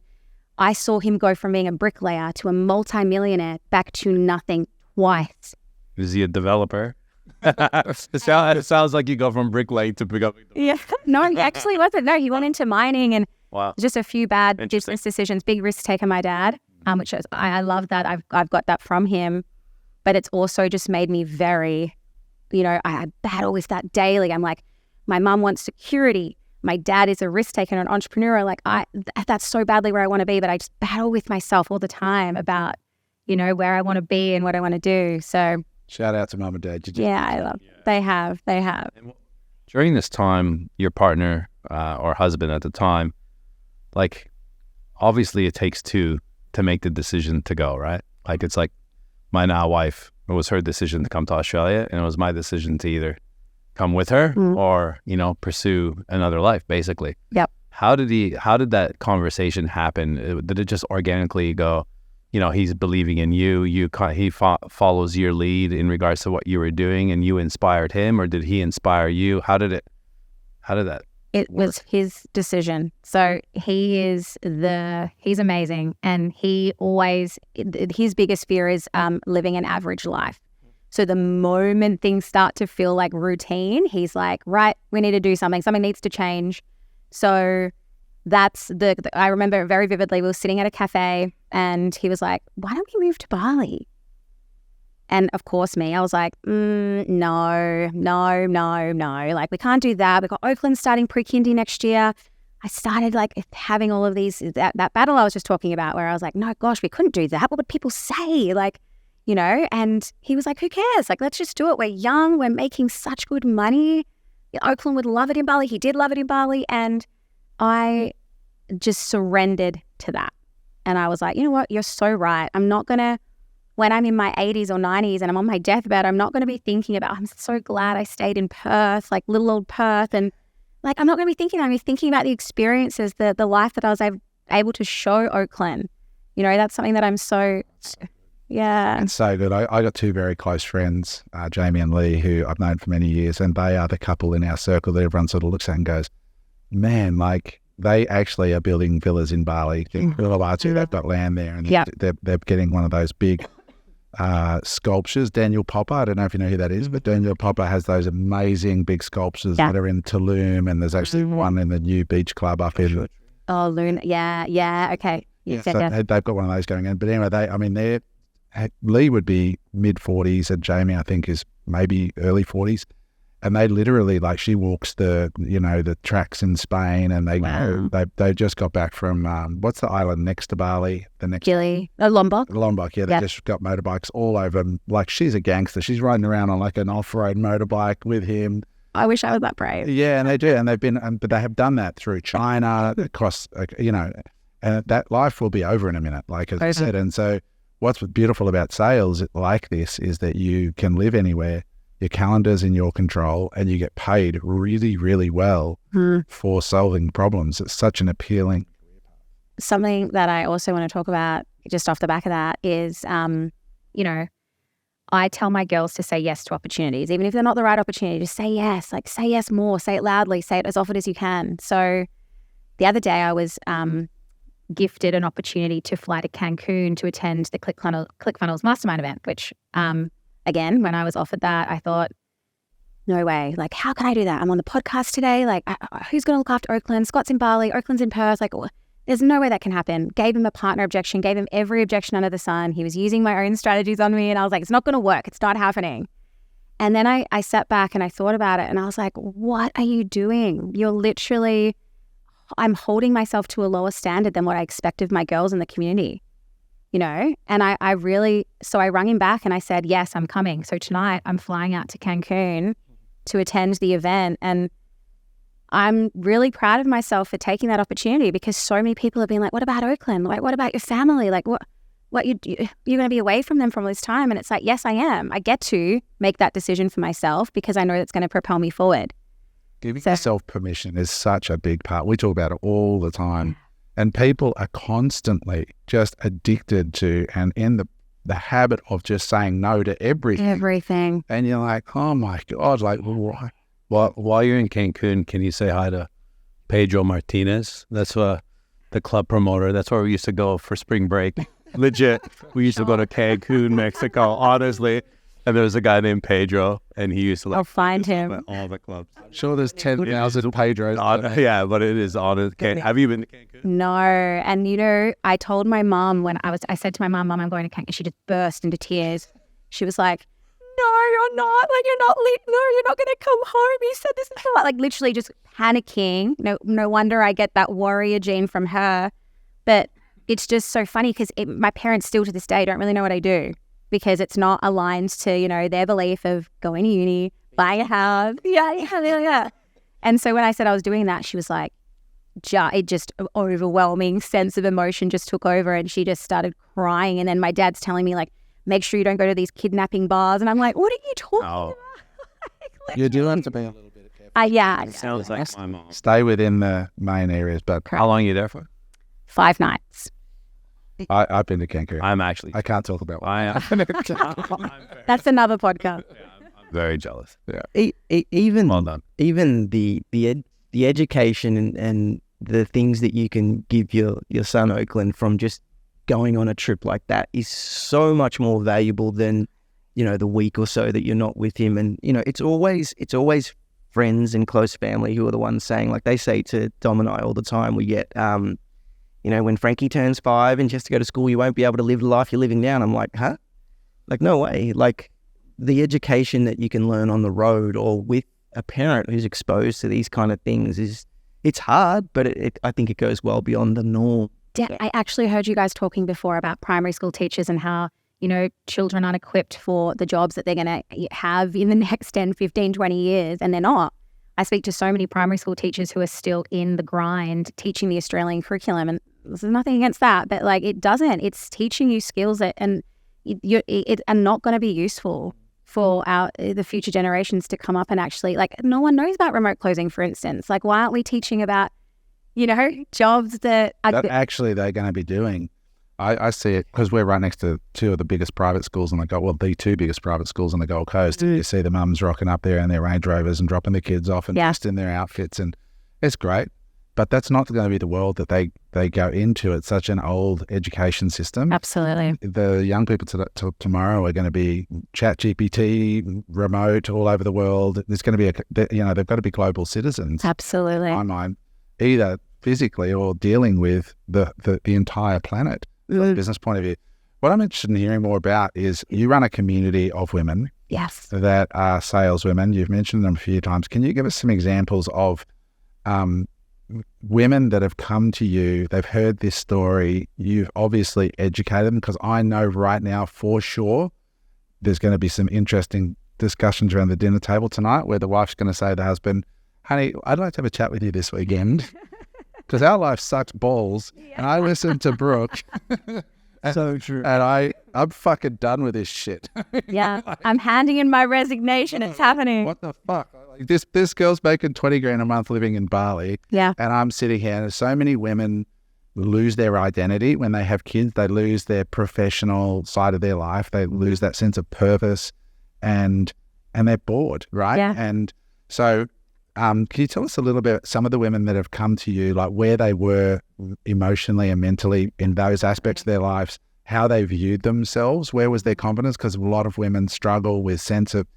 I saw him go from being a bricklayer to a multi-millionaire back to nothing twice. Is he a developer? It sounds like you go from bricklayer to pick up. Yeah, no, he actually wasn't. No, he went into mining and Wow. just a few bad business decisions. Big risk taker, my dad, which is, I love that. I've got that from him, but it's also just made me very, I battle with that daily. I'm like, my mum wants security. My dad is a risk taker and an entrepreneur. Like that's so badly where I want to be, but I just battle with myself all the time about, where I want to be and what I want to do. So shout out to mum and dad. I love. They have. During this time, your partner or husband at the time, like, obviously it takes 2 to make the decision to go, right? Like, it's like my now wife, it was her decision to come to Australia, and it was my decision to either come with her or, pursue another life, basically. Yep. How did that conversation happen? Did it just organically go, he's believing in you, he follows your lead in regards to what you were doing, and you inspired him, or did he inspire you? How did that? It was his decision. So he's amazing. And his biggest fear is living an average life. So the moment things start to feel like routine, he's like, right, we need to do something. Something needs to change. So that's I remember very vividly, we were sitting at a cafe and he was like, why don't we move to Bali? And of course I was like, no. Like, we can't do that. We've got Oakland starting pre-kindy next year. I started like having all of these, that battle I was just talking about where I was like, no, gosh, we couldn't do that. What would people say? Like, and he was like, who cares? Like, let's just do it. We're young. We're making such good money. Oakland would love it in Bali. He did love it in Bali. And I just surrendered to that. And I was like, you know what? You're so right. I'm not going to, when I'm in my 80s or 90s and I'm on my deathbed, I'm not going to be thinking about, I'm so glad I stayed in Perth, like little old Perth. And like, I'm not going to be thinking, I'm thinking about the experiences, the life that I was able to show Oakland. That's something that I'm so, Yeah. It's so good. I got two very close friends, Jamie and Lee, who I've known for many years, and they are the couple in our circle that everyone sort of looks at and goes, man, like they actually are building villas in Bali. They've got land there, and they're getting one of those big sculptures. Daniel Popper, I don't know if you know who that is, but Daniel Popper has those amazing big sculptures that are in Tulum, and there's actually one in the new beach club up in... Oh, Luna. Yeah. Okay. They've got one of those going in. But anyway, Lee would be mid-40s, and Jamie, I think, is maybe early 40s. And they literally, like, she walks the tracks in Spain, and they just got back from, what's the island next to Bali? The next Gili. Lombok. Lombok, yeah. They just got motorbikes all over them. Like, she's a gangster. She's riding around on, like, an off-road motorbike with him. I wish I was that brave. Yeah, and they do. And they've been, but they have done that through China, across, and that life will be over in a minute, like as I said. And so what's beautiful about sales like this is that you can live anywhere. Your calendar's in your control, and you get paid really, really well for solving problems. It's such an appealing. Something that I also want to talk about just off the back of that is, I tell my girls to say yes to opportunities, even if they're not the right opportunity. Just say yes, like say yes more, say it loudly, say it as often as you can. So the other day I was gifted an opportunity to fly to Cancun to attend the ClickFunnels Mastermind event, which again, when I was offered that, I thought, no way. Like, how can I do that? I'm on the podcast today. Like, who's going to look after Oakland? Scott's in Bali. Oakland's in Perth. Like, there's no way that can happen. Gave him a partner objection. Gave him every objection under the sun. He was using my own strategies on me. And I was like, it's not going to work. It's not happening. And then I sat back and I thought about it. And I was like, what are you doing? You're literally, I'm holding myself to a lower standard than what I expect of my girls in the community. And I really, so I rang him back and I said, yes, I'm coming. So tonight I'm flying out to Cancun to attend the event. And I'm really proud of myself for taking that opportunity, because so many people have been like, what about Oakland? Like, what about your family? Like, what you're going to be away from them for all this time? And it's like, yes, I am. I get to make that decision for myself because I know that's going to propel me forward. Giving yourself permission is such a big part. We talk about it all the time. And people are constantly just addicted to and in the habit of just saying no to everything. And you're like, oh my God, like, why? While you're in Cancun, can you say hi to Pedro Martinez? That's the club promoter. That's where we used to go for spring break. Legit. We used to go to Cancun, Mexico, honestly. And there was a guy named Pedro, and he used to I'll find him. All the clubs. Sure, there's 10,000 Pedros. Yeah, but it is honest. Have you been to Cancun? No. And I told my mom I said to my mom, I'm going to Cancun. She just burst into tears. She was like, no, you're not. Like, you're not going to come home. You said this is like literally just panicking. No wonder I get that warrior gene from her. But it's just so funny because my parents still to this day don't really know what I do, because it's not aligned to, their belief of going to uni, buying a house. Yeah. And so when I said I was doing that, she was like, it just overwhelming sense of emotion just took over, and she just started crying. And then my dad's telling me, like, make sure you don't go to these kidnapping bars. And I'm like, what are you talking about? You do have to be a little bit careful. Yeah. It sounds like my mom. Stay within the main areas. But how long are you there for? 5 nights. I've been to Cancun. I can't talk about That's another podcast. I'm very jealous. Yeah. Even well done. Even the education and the things that you can give your son Oakland from just going on a trip like that is so much more valuable than the week or so that you're not with him. And it's always friends and close family who are the ones saying, like they say to Dom and I all the time, we get when Frankie turns 5 and she has to go to school, you won't be able to live the life you're living now. And I'm like, huh? Like, no way. Like, the education that you can learn on the road or with a parent who's exposed to these kind of things it's hard, but I think it goes well beyond the norm. I actually heard you guys talking before about primary school teachers and how, children aren't equipped for the jobs that they're going to have in the next 10, 15, 20 years, and they're not. I speak to so many primary school teachers who are still in the grind teaching the Australian curriculum, and there's nothing against that, but like it's teaching you skills that are not going to be useful for the future generations to come up and actually, like, no one knows about remote closing, for instance. Like, why aren't we teaching about, jobs that actually they're going to be doing? I see it because we're right next to two of the biggest private schools on the the two biggest private schools on the Gold Coast. You see the mums rocking up there in their Range Rovers and dropping the kids off and just in their outfits, and it's great. But that's not going to be the world that they go into. It's such an old education system. Absolutely. The young people tomorrow are going to be chat GPT, remote, all over the world. There's going to be they've got to be global citizens. Absolutely. In my mind, either physically or dealing with the entire planet from a business point of view. What I'm interested in hearing more about is you run a community of women that are saleswomen. You've mentioned them a few times. Can you give us some examples of women that have come to you? They've heard this story. You've obviously educated them, because I know right now for sure there's going to be some interesting discussions around the dinner table tonight where the wife's going to say to the husband, honey, I'd like to have a chat with you this weekend because our life sucks balls. And I listened to Brooke. So true. And I'm fucking done with this shit. I'm handing in my resignation. It's happening. What the fuck? Like, this girl's making 20 grand a month living in Bali. Yeah. And I'm sitting here, and so many women lose their identity when they have kids. They lose their professional side of their life. They lose that sense of purpose, and they're bored, right? Yeah. And so can you tell us a little bit, some of the women that have come to you, like where they were emotionally and mentally in those aspects of their lives, how they viewed themselves, where was their confidence? Because a lot of women struggle with sense of,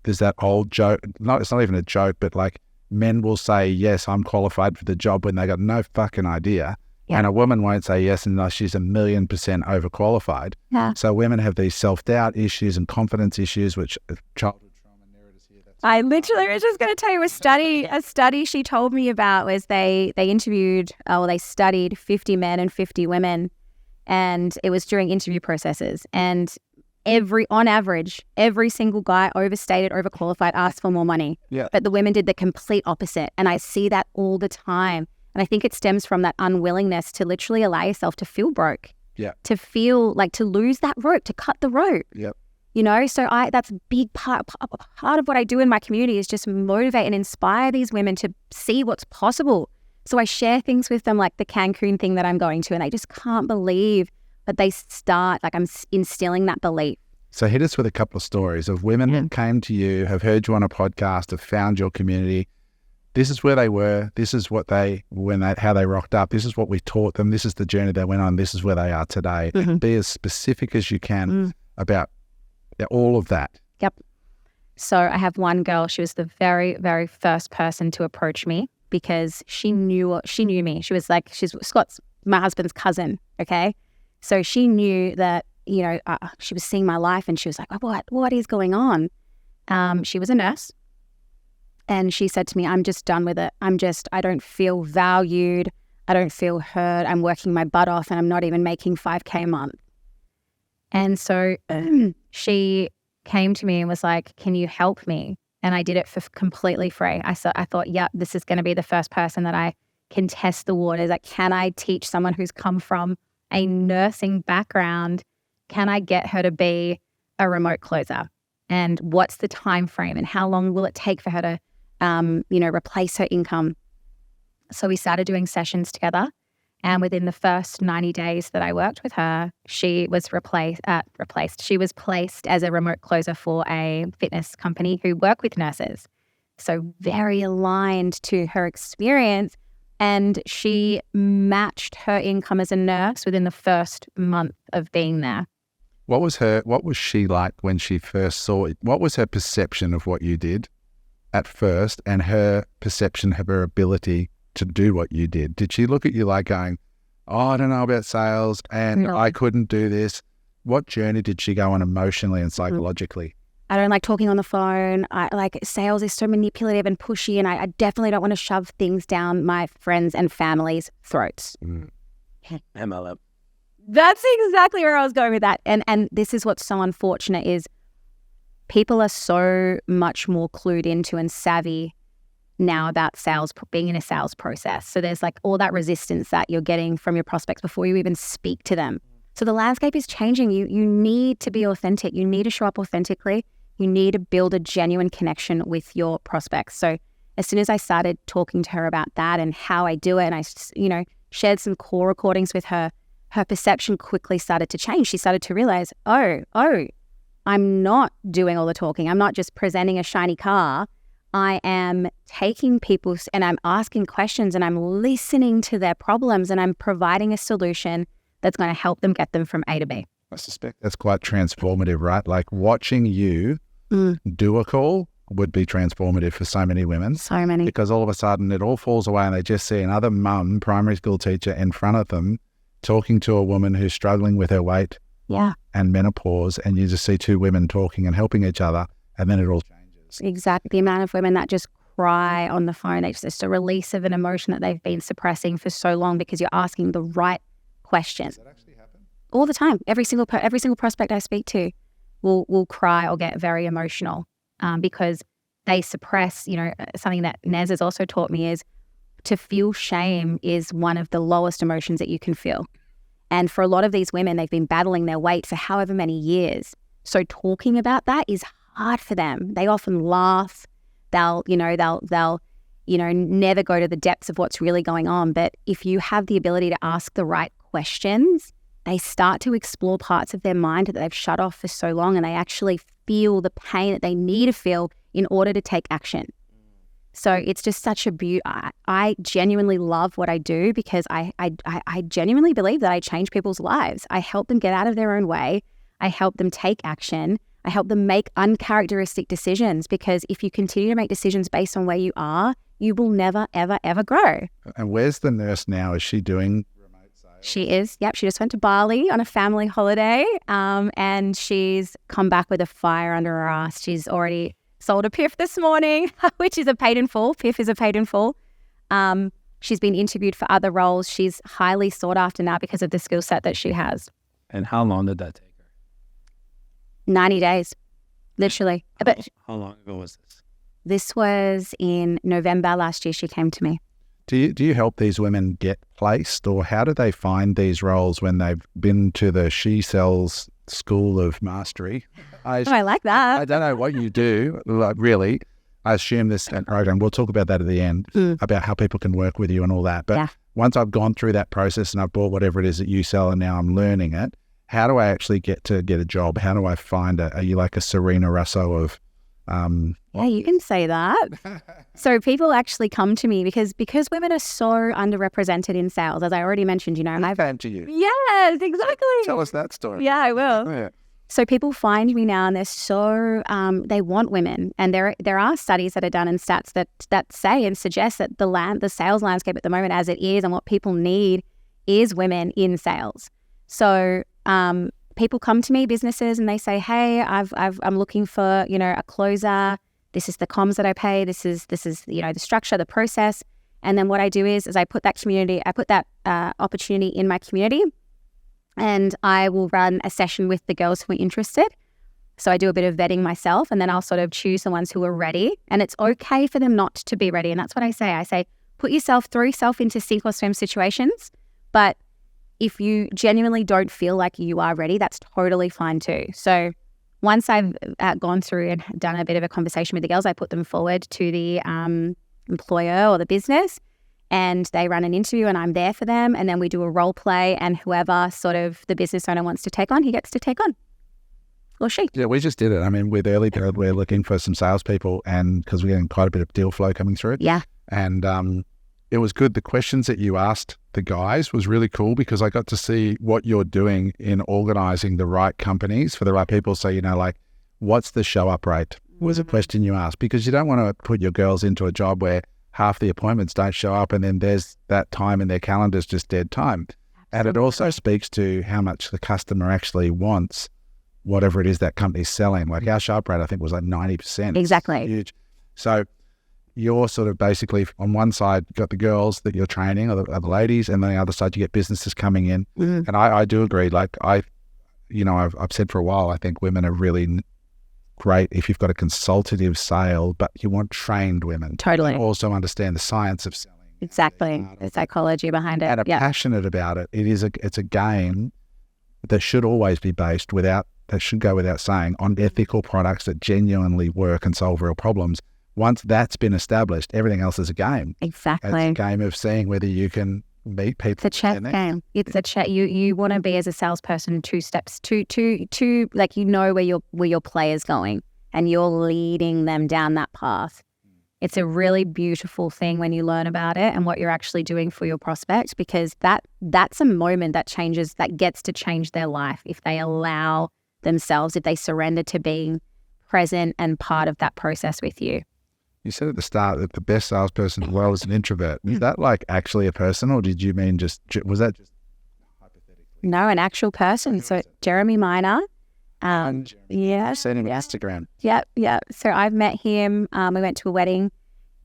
there's that old joke, it's not even a joke, but like men will say, yes, I'm qualified for the job when they got no fucking idea. Yeah. And a woman won't say yes unless she's 1,000,000% overqualified. Yeah. So women have these self-doubt issues and confidence issues, which childhood trauma narratives here. I literally was just going to tell you a study she told me about was they studied 50 men and 50 women, and it was during interview processes, and on average, every single guy overqualified, asked for more money. Yeah. But the women did the complete opposite. And I see that all the time. And I think it stems from that unwillingness to literally allow yourself to feel broke. Yeah. To feel like to lose that rope, to cut the rope. Yep. You know, so that's a big part of what I do in my community is just motivate and inspire these women to see what's possible. So I share things with them like the Cancun thing that I'm going to, and they just can't believe that they start, like I'm instilling that belief. So hit us with a couple of stories of women that came to you, have heard you on a podcast, have found your community. This is where they were. This is what how they rocked up. This is what we taught them. This is the journey they went on. This is where they are today. Mm-hmm. Be as specific as you can about all of that. Yep. So I have one girl. She was the very, very first person to approach me because she knew me. She was Scott's, my husband's cousin. Okay. So she knew that, she was seeing my life, and she was like, oh, what is going on? She was a nurse, and she said to me, I'm just done with it. I don't feel valued. I don't feel heard. I'm working my butt off, and I'm not even making $5,000 a month. And so she came to me and was like, can you help me? And I did it for completely free. I thought, this is going to be the first person that I can test the waters. Like, can I teach someone who's come from a nursing background? Can I get her to be a remote closer? And what's the time frame? And how long will it take for her to, replace her income? So we started doing sessions together. And within the first 90 days that I worked with her, she was replaced. She was placed as a remote closer for a fitness company who work with nurses. So very aligned to her experience. And she matched her income as a nurse within the first month of being there. What was she like when she first saw it? What was her perception of what you did at first, and her perception of her ability to do what you did? Did she look at you like going, I don't know about sales and I couldn't do this? What journey did she go on emotionally and psychologically? I don't like talking on the phone. Sales is so manipulative and pushy, and I definitely don't want to shove things down my friends' and family's throats. MLM. That's exactly where I was going with that. And this is what's so unfortunate is people are so much more clued into and savvy now about sales, being in a sales process. So there's like all that resistance that you're getting from your prospects before you even speak to them. So the landscape is changing. You need to be authentic. You need to show up authentically. You need to build a genuine connection with your prospects. So as soon as I started talking to her about that and how I do it, and I, shared some call recordings with her, her perception quickly started to change. She started to realize, oh, I'm not doing all the talking. I'm not just presenting a shiny car. I am taking people and I'm asking questions and I'm listening to their problems and I'm providing a solution that's going to help them get them from A to B. I suspect that's quite transformative, right? Like watching you do a call would be transformative for so many women. So many. Because all of a sudden it all falls away and they just see another mum, primary school teacher in front of them talking to a woman who's struggling with her weight and menopause, and you just see two women talking and helping each other, and then it all changes. Exactly. The amount of women that just cry on the phone, it's just a release of an emotion that they've been suppressing for so long because you're asking the right question. Does that actually happen? All the time. Every single prospect I speak to will cry or get very emotional because they suppress, something that Nez has also taught me is to feel shame is one of the lowest emotions that you can feel. And for a lot of these women, they've been battling their weight for however many years. So talking about that is hard for them. They often laugh. They'll never go to the depths of what's really going on. But if you have the ability to ask the right questions, they start to explore parts of their mind that they've shut off for so long, and they actually feel the pain that they need to feel in order to take action. So it's just such a beauty. I genuinely love what I do because I genuinely believe that I change people's lives. I help them get out of their own way. I help them take action. I help them make uncharacteristic decisions, because if you continue to make decisions based on where you are, you will never, ever, ever grow. And where's the nurse now? Is she doing remote sales? She is. Yep. She just went to Bali on a family holiday, and she's come back with a fire under her ass. She's already sold a PIF this morning, which is a paid in full. PIF is a paid in full. She's been interviewed for other roles. She's highly sought after now because of the skill set that she has. And how long did that take her? 90 days, literally. How long ago was this? This was in November last year. She came to me. Do you help these women get placed, or how do they find these roles when they've been to the She Sells School of Mastery? I like that. I don't know what you do, like, really. I assume this program, we'll talk about that at the end, about how people can work with you and all that. But once I've gone through that process and I've bought whatever it is that you sell and now I'm learning it, how do I actually get a job? How do I find are you like a Serena Russo of... Yeah, you can say that. So people actually come to me because women are so underrepresented in sales, as I already mentioned, and I came to you. Yes, exactly. Tell us that story. Yeah, I will. Oh, yeah. So people find me now and they're so, they want women. And there are studies that are done and stats that say and suggest that the sales landscape at the moment as it is and what people need is women in sales. So people come to me, businesses, and they say, hey, I'm looking for, a closer. This is the comms that I pay. This is the structure, the process. And then what I do is I put that opportunity in my community, and I will run a session with the girls who are interested. So I do a bit of vetting myself, and then I'll sort of choose the ones who are ready. And it's okay for them not to be ready. And that's what I say. I say, throw yourself into sink or swim situations. But if you genuinely don't feel like you are ready, that's totally fine too. So once I've gone through and done a bit of a conversation with the girls, I put them forward to the employer or the business, and they run an interview and I'm there for them. And then we do a role play, and whoever sort of the business owner wants to take on, he gets to take on. Or she. Yeah, we just did it. I mean, with Early Bird, we're looking for some salespeople, and because we're getting quite a bit of deal flow coming through. Yeah. And it was good. The questions that you asked the guys was really cool, because I got to see what you're doing in organizing the right companies for the right people. So, like, what's the show up rate was a question you asked, because you don't want to put your girls into a job where half the appointments don't show up and then there's that time in their calendars just dead time. Absolutely. And it also speaks to how much the customer actually wants whatever it is that company's selling. Like our show up rate, I think, was like 90%. Exactly. It's huge. So you're sort of basically on one side, you've got the girls that you're training, or the ladies, and on the other side, you get businesses coming in. And I do agree. Like I've said for a while, I think women are really great if you've got a consultative sale, but you want trained women. Totally. And also understand the science of selling. Exactly. The psychology behind it. And are passionate about it. It's a game that should always be based that should go without saying, on ethical products that genuinely work and solve real problems. Once that's been established, everything else is a game. Exactly. It's a game of seeing whether you can meet people. It's a chess game. It's a chat. You want to be as a salesperson 2 steps, two, like you know where your player's going and you're leading them down that path. It's a really beautiful thing when you learn about it and what you're actually doing for your prospect, because that's a moment that gets to change their life if they allow themselves, if they surrender to being present and part of that process with you. You said at the start that the best salesperson in the world is an introvert. Is that like actually a person, or did you mean was that just hypothetically? No, an actual person. So Jeremy Minor. Yeah. Seen him on Instagram. Yeah. So I've met him. We went to a wedding,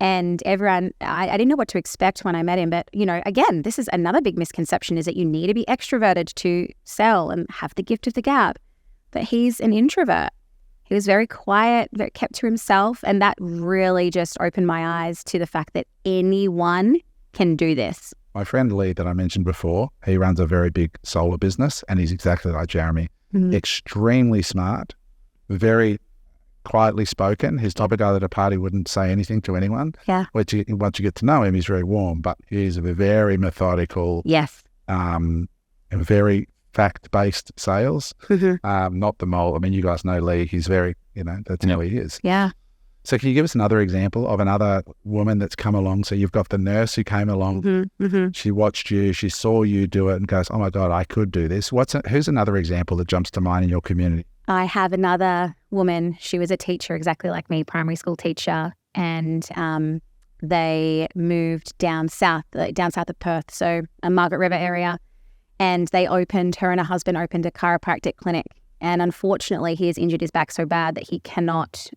and everyone, I didn't know what to expect when I met him. But, again, this is another big misconception, is that you need to be extroverted to sell and have the gift of the gab. But he's an introvert. He was very quiet, very kept to himself. And that really just opened my eyes to the fact that anyone can do this. My friend Lee that I mentioned before, he runs a very big solar business, and he's exactly like Jeremy. Extremely smart, very quietly spoken. His type of guy at a party wouldn't say anything to anyone. Yeah. Once you get to know him, he's very warm, but he's a very methodical, Yes. and very fact-based sales. Not the mold. I mean, you guys know Lee. He's very, that's how he is. Yeah. So can you give us another example of another woman that's come along? So you've got the nurse who came along. She watched you. She saw you do it and goes, oh, my God, I could do this. Who's another example that jumps to mind in your community? I have another woman. She was a teacher exactly like me, primary school teacher. And they moved down south of Perth, so a Margaret River area. And her and her husband opened a chiropractic clinic. And unfortunately, he has injured his back so bad that he cannot...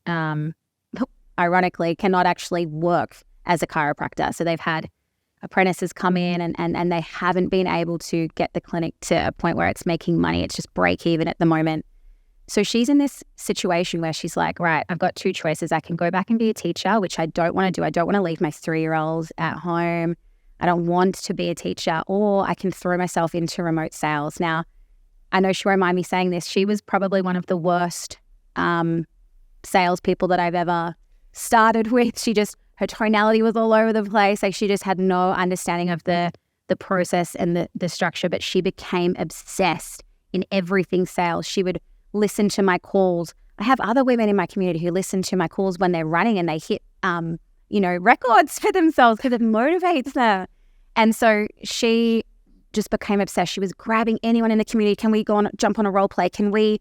ironically, cannot actually work as a chiropractor. So they've had apprentices come in and they haven't been able to get the clinic to a point where it's making money. It's just break even at the moment. So she's in this situation where she's like, right, I've got 2 choices. I can go back and be a teacher, which I don't want to do. I don't want to leave my 3-year-olds at home. I don't want to be a teacher, or I can throw myself into remote sales. Now, I know she won't mind me saying this. She was probably one of the worst salespeople that I've ever started with. Her tonality was all over the place. Like, she just had no understanding of the process and the structure, but she became obsessed in everything sales. She would listen to my calls. I have other women in my community who listen to my calls when they're running and they hit, records for themselves because it motivates them. And so she just became obsessed. She was grabbing anyone in the community. Can we jump on a role play? Can we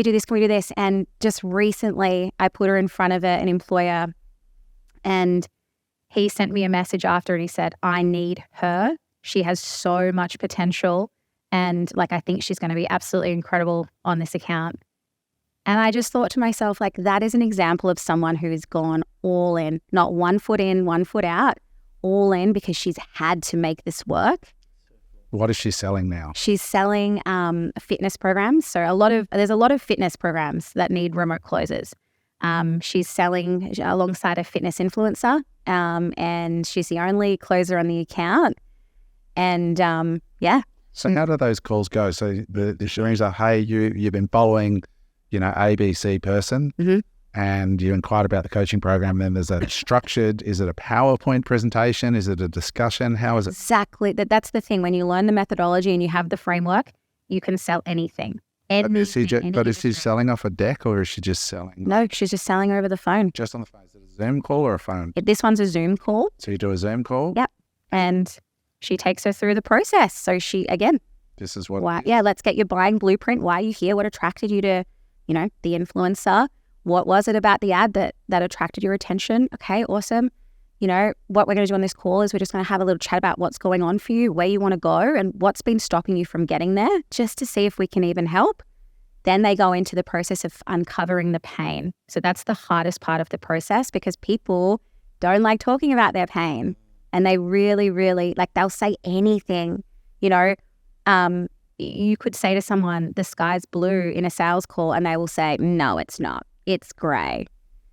do this? Can we do this? And just recently I put her in front of an employer, and he sent me a message after and he said, I need her. She has so much potential. And I think she's going to be absolutely incredible on this account. And I just thought to myself, that is an example of someone who's gone all in, not 1 foot in, 1 foot out, all in, because she's had to make this work. What is she selling now? She's selling fitness programs. So there's a lot of fitness programs that need remote closers. She's selling alongside a fitness influencer, and she's the only closer on the account. And yeah. So how do those calls go? So she rings up, hey, you've been following, ABC person, and you inquired about the coaching program. Then there's a structured, is it a PowerPoint presentation? Is it a discussion? How is it? Exactly. That's the thing. When you learn the methodology and you have the framework, you can sell anything. But is she selling off a deck, or is she just selling? No, she's just selling over the phone. Just on the phone. Is it a Zoom call or a phone? This one's a Zoom call. So you do a Zoom call? Yep. And she takes her through the process. So she, again, this is what. Why, yeah, let's get your buying blueprint. Why are you here? What attracted you to, the influencer? What was it about the ad that attracted your attention? Okay, awesome. What we're going to do on this call is we're just going to have a little chat about what's going on for you, where you want to go, and what's been stopping you from getting there, just to see if we can even help. Then they go into the process of uncovering the pain. So that's the hardest part of the process, because people don't like talking about their pain. And they really, really, they'll say anything. You could say to someone, the sky's blue in a sales call, and they will say, no, it's not. It's gray.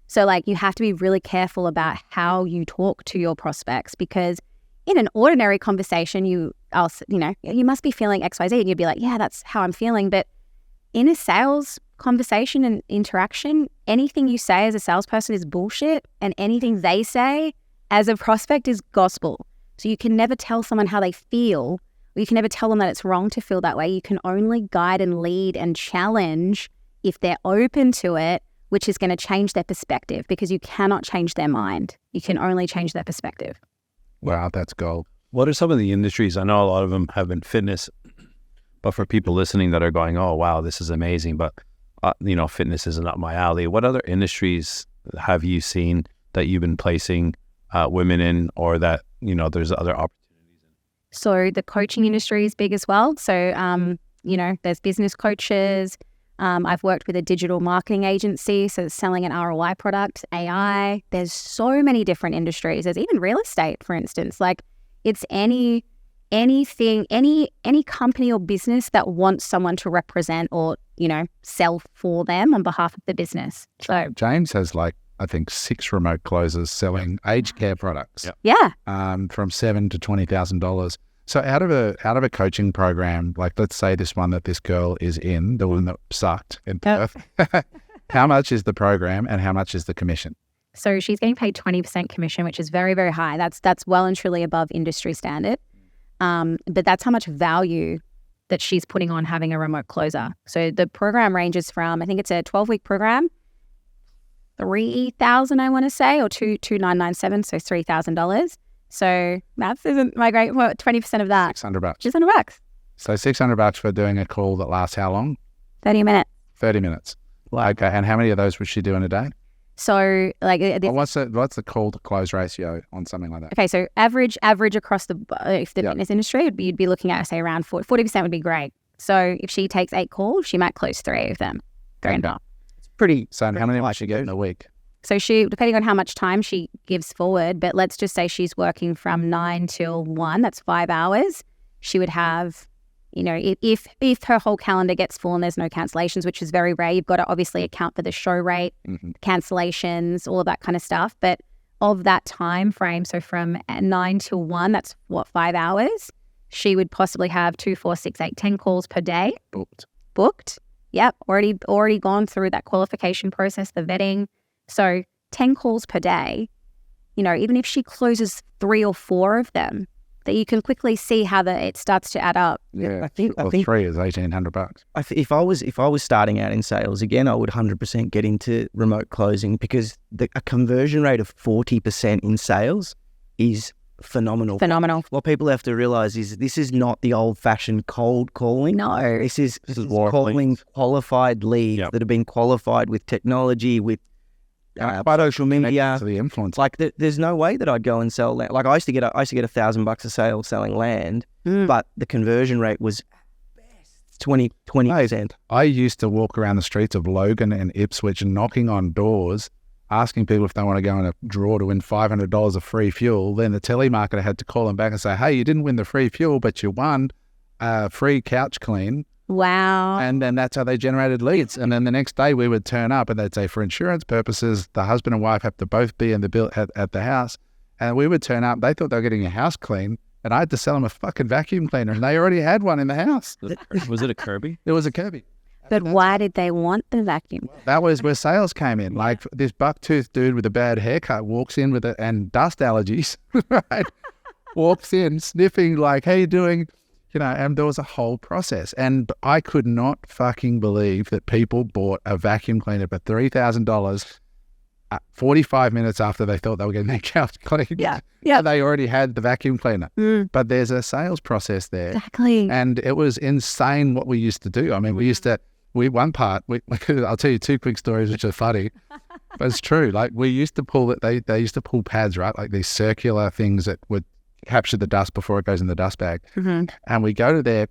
So you have to be really careful about how you talk to your prospects, because in an ordinary conversation, you must be feeling XYZ, and you'd be like, yeah, that's how I'm feeling. But in a sales conversation and interaction, anything you say as a salesperson is bullshit, and anything they say as a prospect is gospel. So you can never tell someone how they feel. Or you can never tell them that it's wrong to feel that way. You can only guide and lead and challenge if they're open to it, which is going to change their perspective, because you cannot change their mind. You can only change their perspective. Wow, that's gold. What are some of the industries? I know a lot of them have been fitness, but for people listening that are going, oh, wow, this is amazing, but, fitness isn't up my alley. What other industries have you seen that you've been placing women in, or that, there's other opportunities in? So the coaching industry is big as well. So, there's business coaches. I've worked with a digital marketing agency, so selling an ROI product, AI. There's so many different industries. There's even real estate, for instance. Like, it's anything, any company or business that wants someone to represent or, sell for them on behalf of the business. So James has I think 6 remote closers selling aged care products. Yep. yeah. From $7,000 to $20,000. So out of a coaching program, let's say this one that this girl is in, the one that sucked in Perth, how much is the program and how much is the commission? So she's getting paid 20% commission, which is very, very high. That's well and truly above industry standard. But that's how much value that she's putting on having a remote closer. So the program ranges from, I think it's a 12-week program, $3,000, I want to say, or $2,997, so $3,000. So maths isn't my great. What, 20% of that? $600. $600. So $600 for doing a call that lasts how long? 30 minutes. 30 minutes. Wow. Okay. And how many of those was she doing a day? So What's the call to close ratio on something like that? okay, so average across the fitness industry, you'd be looking at, say, around 40% would be great. So if she takes 8 calls, she might close 3 of them. 3.5. It's pretty. So how many might she get in a week? So she, depending on how much time she gives forward, but let's just say she's working from 9 till 1, that's 5 hours. She would have, if her whole calendar gets full and there's no cancellations, which is very rare, you've got to obviously account for the show rate, cancellations, all of that kind of stuff. But of that time frame, so from 9 till 1, that's 5 hours, she would possibly have 2, 4, 6, 8, 10 calls per day. Booked. Yep. Already gone through that qualification process, the vetting. So 10 calls per day, even if she closes 3 or 4 of them, that you can quickly see how it starts to add up. Yeah, I think 3 is $1,800. If I was starting out in sales again, I would 100% get into remote closing, because a conversion rate of 40% in sales is phenomenal. What people have to realize is this is not the old-fashioned cold calling. No, this is calling qualified leads that have been qualified with technology, with social media, to the influence. There's no way that I'd go and sell land. I used to get $1,000 a sale selling land, but the conversion rate was 20%. I used to walk around the streets of Logan and Ipswich knocking on doors, asking people if they want to go in a draw to win $500 of free fuel. Then the telemarketer had to call them back and say, hey, you didn't win the free fuel, but you won a free couch clean. Wow. And then that's how they generated leads. And then the next day we would turn up and they'd say, for insurance purposes, the husband and wife have to both be in the bill at the house. And we would turn up. They thought they were getting a house clean, and I had to sell them a fucking vacuum cleaner, and they already had one in the house. Was it a Kirby? It was a Kirby. But why did they want the vacuum? That was where sales came in. This buck-toothed dude with a bad haircut walks in and dust allergies, right? Walks in sniffing how you doing? And there was a whole process. And I could not fucking believe that people bought a vacuum cleaner for $3,000 45 minutes after they thought they were getting their couch cleaned. Yeah. They already had the vacuum cleaner. But there's a sales process there. Exactly. And it was insane what we used to do. I mean, I'll tell you 2 quick stories which are funny, but it's true. We used to pull they used to pull pads, right? These circular things that would capture the dust before it goes in the dust bag. And we go to their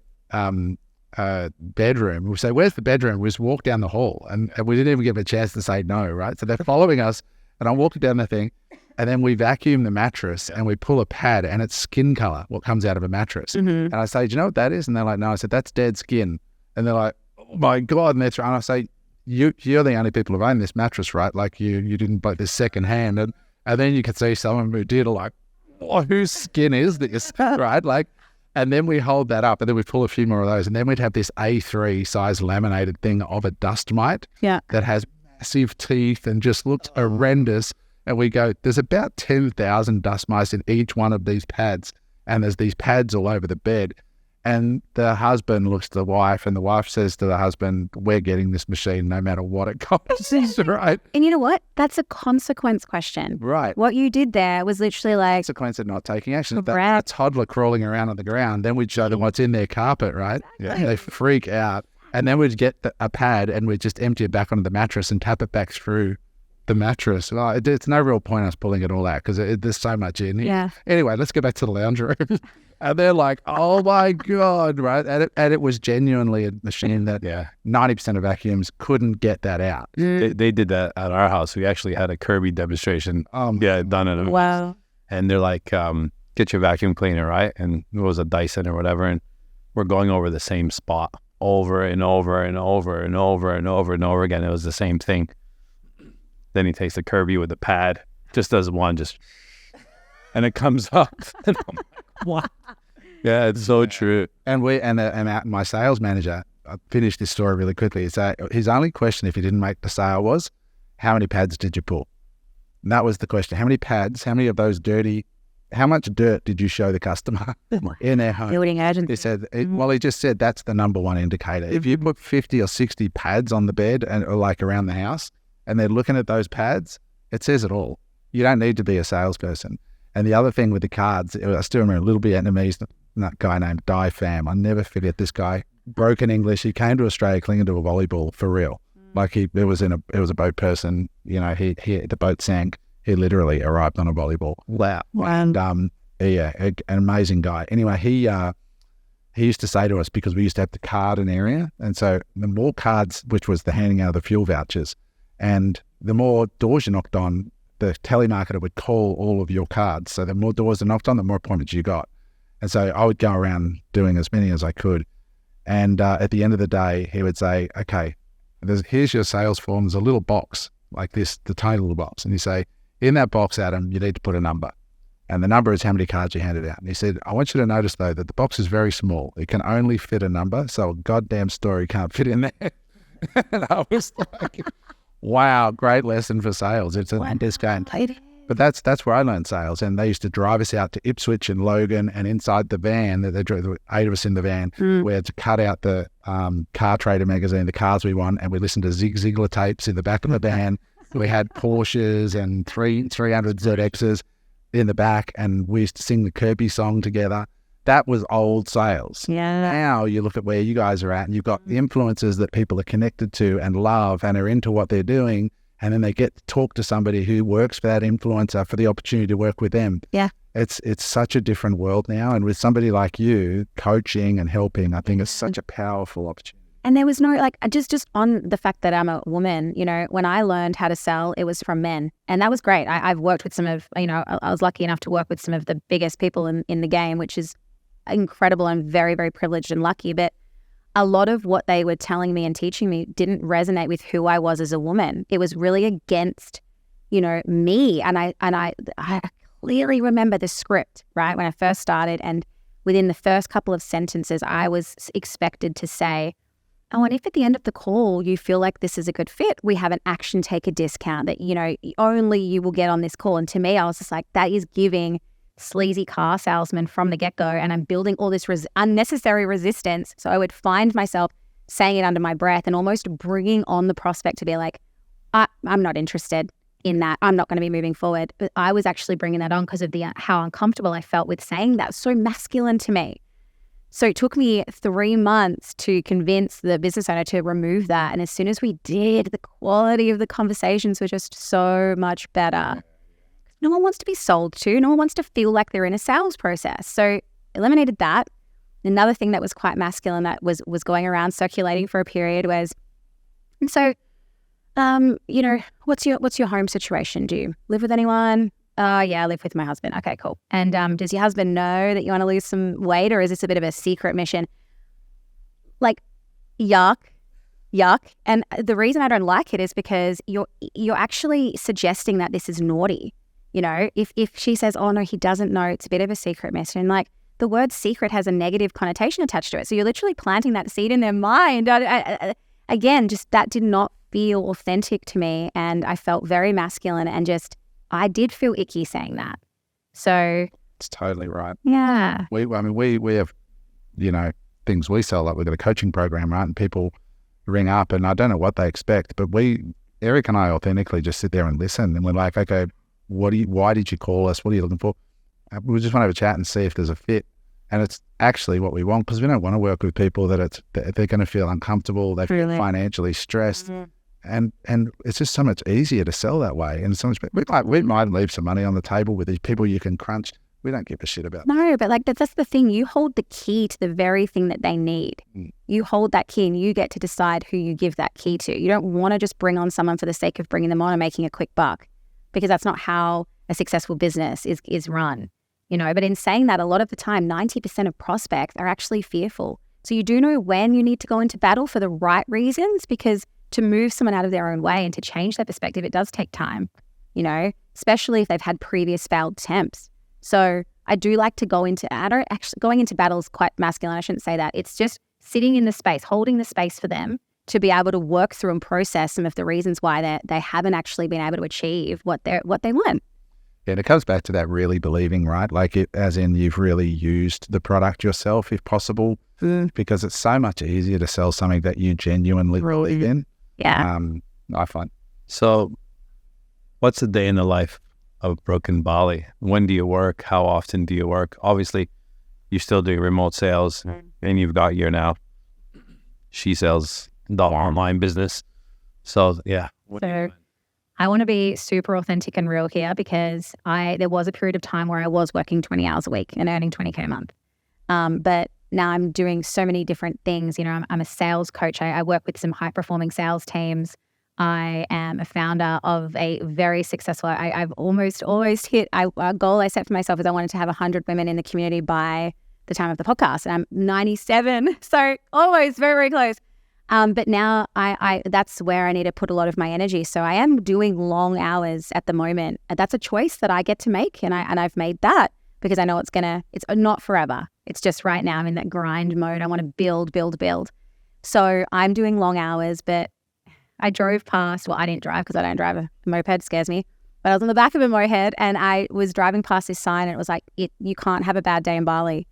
bedroom. We say, where's the bedroom? We just walk down the hall, and we didn't even give a chance to say no, right? So they're following us, and I'm walking down the thing, and then we vacuum the mattress and we pull a pad, and it's skin color, what comes out of a mattress. And I say, do you know what that is? And they're like, no. I said, that's dead skin. And they're like, oh my God. And I say, you're the only people who've owned this mattress, right? You didn't buy this second hand. And then you could see someone who did whose skin is this, right? And then we hold that up, and then we pull a few more of those, and then we'd have this A3 size laminated thing of a dust mite that has massive teeth and just looks horrendous. And we go, there's about 10,000 dust mice in each one of these pads. And there's these pads all over the bed. And the husband looks to the wife, and the wife says to the husband, we're getting this machine no matter what it costs, right? And you know what? That's a consequence question. Right. What you did there was literally like... Consequence of not taking action. That Correct. toddler crawling around on the ground, then we'd show them what's in their carpet, right? Exactly. Yeah. They freak out. And then we'd get a pad and we'd just empty it back onto the mattress and tap it back through the mattress. Well, it's no real point us pulling it all out because there's so much in here. Yeah. Anyway, let's go back to the lounge room. And they're like, oh my God, right? And it was genuinely a machine that 90% of vacuums couldn't get that out. They did that at our house. We actually had a Kirby demonstration done at a Wow. And they're like, get your vacuum cleaner, right? And it was a Dyson or whatever. And we're going over the same spot over and over and over and over and over and over again. It was the same thing. Then he takes the Kirby with the pad, just does one, and it comes up. And I'm like, what? Yeah, it's so true. And my sales manager, I finished this story really quickly. His only question if he didn't make the sale was, how many pads did you pull? And that was the question. How many pads, how many of those how much dirt did you show the customer in their home? Building urgency. He said, he just said that's the number one indicator. If you put 50 or 60 pads on the bed or like around the house, and they're looking at those pads, it says it all. You don't need to be a salesperson. And the other thing with the cards, I still remember a little Vietnamese, that guy named Dai Pham. I never forget this guy. Broken English. He came to Australia clinging to a volleyball for real. Like it was a boat person. You know, the boat sank. He literally arrived on a volleyball. Wow. And an amazing guy. Anyway, he used to say to us, because we used to have the card area, and so the more cards, which was the handing out of the fuel vouchers, and the more doors you knocked on, the telemarketer would call all of your cards. So the more doors are knocked on, the more appointments you got. And so I would go around doing as many as I could. And at the end of the day, he would say, okay, here's your sales form. There's a little box like this, the tiny little box. And you say, in that box, Adam, you need to put a number. And the number is how many cards you handed out. And he said, I want you to notice, though, that the box is very small. It can only fit a number. So a goddamn story can't fit in there. And I was like... Wow, great lesson for sales. It's a discount. But that's where I learned sales. And they used to drive us out to Ipswich and Logan, and inside the van, they drove 8 of us in the van, we had to cut out the Car Trader magazine, the cars we want, and we listened to Zig Ziglar tapes in the back of the van. We had Porsches and 300 ZXs in the back, and we used to sing the Kirby song together. That was old sales. Yeah. Now you look at where you guys are at, and you've got the influencers that people are connected to and love and are into what they're doing, and then they get to talk to somebody who works for that influencer for the opportunity to work with them. Yeah. It's such a different world now, and with somebody like you coaching and helping, I think it's such a powerful opportunity. And there was no, like, just on the fact that I'm a woman, you know, when I learned how to sell, it was from men. And that was great. I've worked with some of, you know, I was lucky enough to work with some of the biggest people in the game, which is incredible. I'm very, very privileged and lucky. But a lot of what they were telling me and teaching me didn't resonate with who I was as a woman. It was really against, you know, me. And I clearly remember the script, right, when I first started. And within the first couple of sentences, I was expected to say, oh, and if at the end of the call you feel like this is a good fit, we have an action taker discount that, you know, only you will get on this call. And to me, I was just like, that is giving sleazy car salesman from the get-go, and I'm building all this unnecessary resistance. So I would find myself saying it under my breath and almost bringing on the prospect to be like, I'm not interested in that. I'm not going to be moving forward. But I was actually bringing that on because of how uncomfortable I felt with saying that. So masculine to me. So it took me 3 months to convince the business owner to remove that. And as soon as we did, the quality of the conversations were just so much better. No one wants to be sold to. No one wants to feel like they're in a sales process. So eliminated that. Another thing that was quite masculine that was going around circulating for a period was, and so, you know, what's your home situation? Do you live with anyone? Yeah, I live with my husband. Okay, cool. And does your husband know that you want to lose some weight, or is this a bit of a secret mission? Like, yuck. And the reason I don't like it is because you're actually suggesting that this is naughty. You know, if she says, oh no, he doesn't know, it's a bit of a secret mission. Like, the word secret has a negative connotation attached to it. So you're literally planting that seed in their mind. Again, just that did not feel authentic to me. And I felt very masculine and just I did feel icky saying that. So It's totally right. yeah. We have, things we sell, like we've got a coaching program, right? And people ring up and I don't know what they expect, but Eric and I authentically just sit there and listen, and we're like, okay, why did you call us? What are you looking for? We just want to have a chat and see if there's a fit. And it's actually what we want, because we don't want to work with people that they're going to feel uncomfortable, they feel financially stressed. And it's just so much easier to sell that way. And so much, we might leave some money on the table with these people you can crunch. We don't give a shit about. No, but like that's the thing. You hold the key to the very thing that they need. You hold that key and you get to decide who you give that key to. You don't want to just bring on someone for the sake of bringing them on and making a quick buck, because that's not how a successful business is run. But in saying that, a lot of the time, 90% of prospects are actually fearful. So you do know when you need to go into battle for the right reasons, because to move someone out of their own way and to change their perspective, it does take time, especially if they've had previous failed attempts. So I do like to going into battle is quite masculine. I shouldn't say that. It's just sitting in the space, holding the space for them to be able to work through and process some of the reasons why they haven't actually been able to achieve what they want. Yeah, and it comes back to that really believing, right? Like as in you've really used the product yourself, if possible, because it's so much easier to sell something that you genuinely believe in. Yeah. I find. So what's a day in the life of Brooke in Bali? When do you work? How often do you work? Obviously, you're still doing remote sales and you've got your now she sells the online business. So yeah. So I want to be super authentic and real here, because there was a period of time where I was working 20 hours a week and earning 20K a month. But now I'm doing so many different things. I'm a sales coach. I work with some high performing sales teams. I am a founder of a very successful, I've almost hit, a goal I set for myself is I wanted to have 100 women in the community by the time of the podcast. And I'm 97, so almost very, very close. But now I that's where I need to put a lot of my energy. So I am doing long hours at the moment. That's a choice that I get to make. And I've made that because I know it's not forever. It's just right now I'm in that grind mode. I want to build. So I'm doing long hours, but I drove past, I didn't drive because I don't drive. A moped scares me. But I was on the back of a moped and I was driving past this sign and it was like, you can't have a bad day in Bali.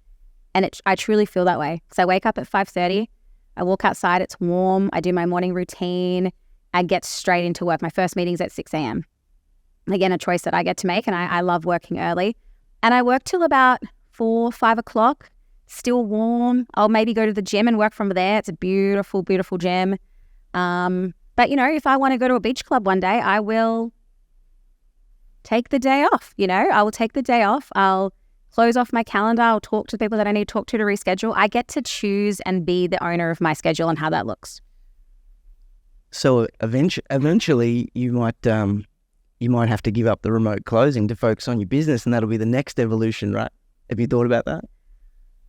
And I truly feel that way. So I wake up at 5:30. I walk outside, it's warm. I do my morning routine. I get straight into work. My first meeting's at 6 a.m. Again, a choice that I get to make, and I love working early. And I work till about 4, 5 o'clock, still warm. I'll maybe go to the gym and work from there. It's a beautiful, beautiful gym. But, if I want to go to a beach club one day, I will take the day off. I will take the day off. I'll close off my calendar. I'll talk to the people that I need to talk to reschedule. I get to choose and be the owner of my schedule and how that looks. So eventually you might have to give up the remote closing to focus on your business, and that'll be the next evolution, right? Have you thought about that?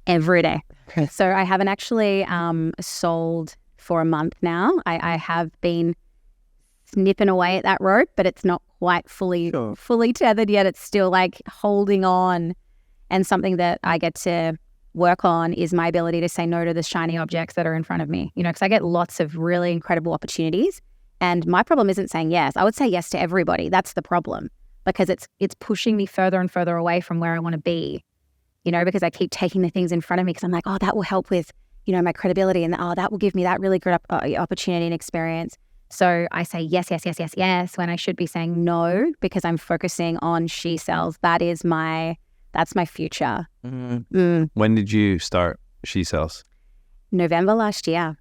Every day. So I haven't actually sold for a month now. I have been nipping away at that rope, but it's not quite fully tethered yet. It's still like holding on. And something that I get to work on is my ability to say no to the shiny objects that are in front of me, because I get lots of really incredible opportunities. And my problem isn't saying yes. I would say yes to everybody. That's the problem, because it's pushing me further and further away from where I want to be, because I keep taking the things in front of me because I'm like, oh, that will help with, my credibility, and that will give me that really good opportunity and experience. So I say yes, when I should be saying no, because I'm focusing on she sells. That's my future. Mm-hmm. When did you start She Sells? November last year.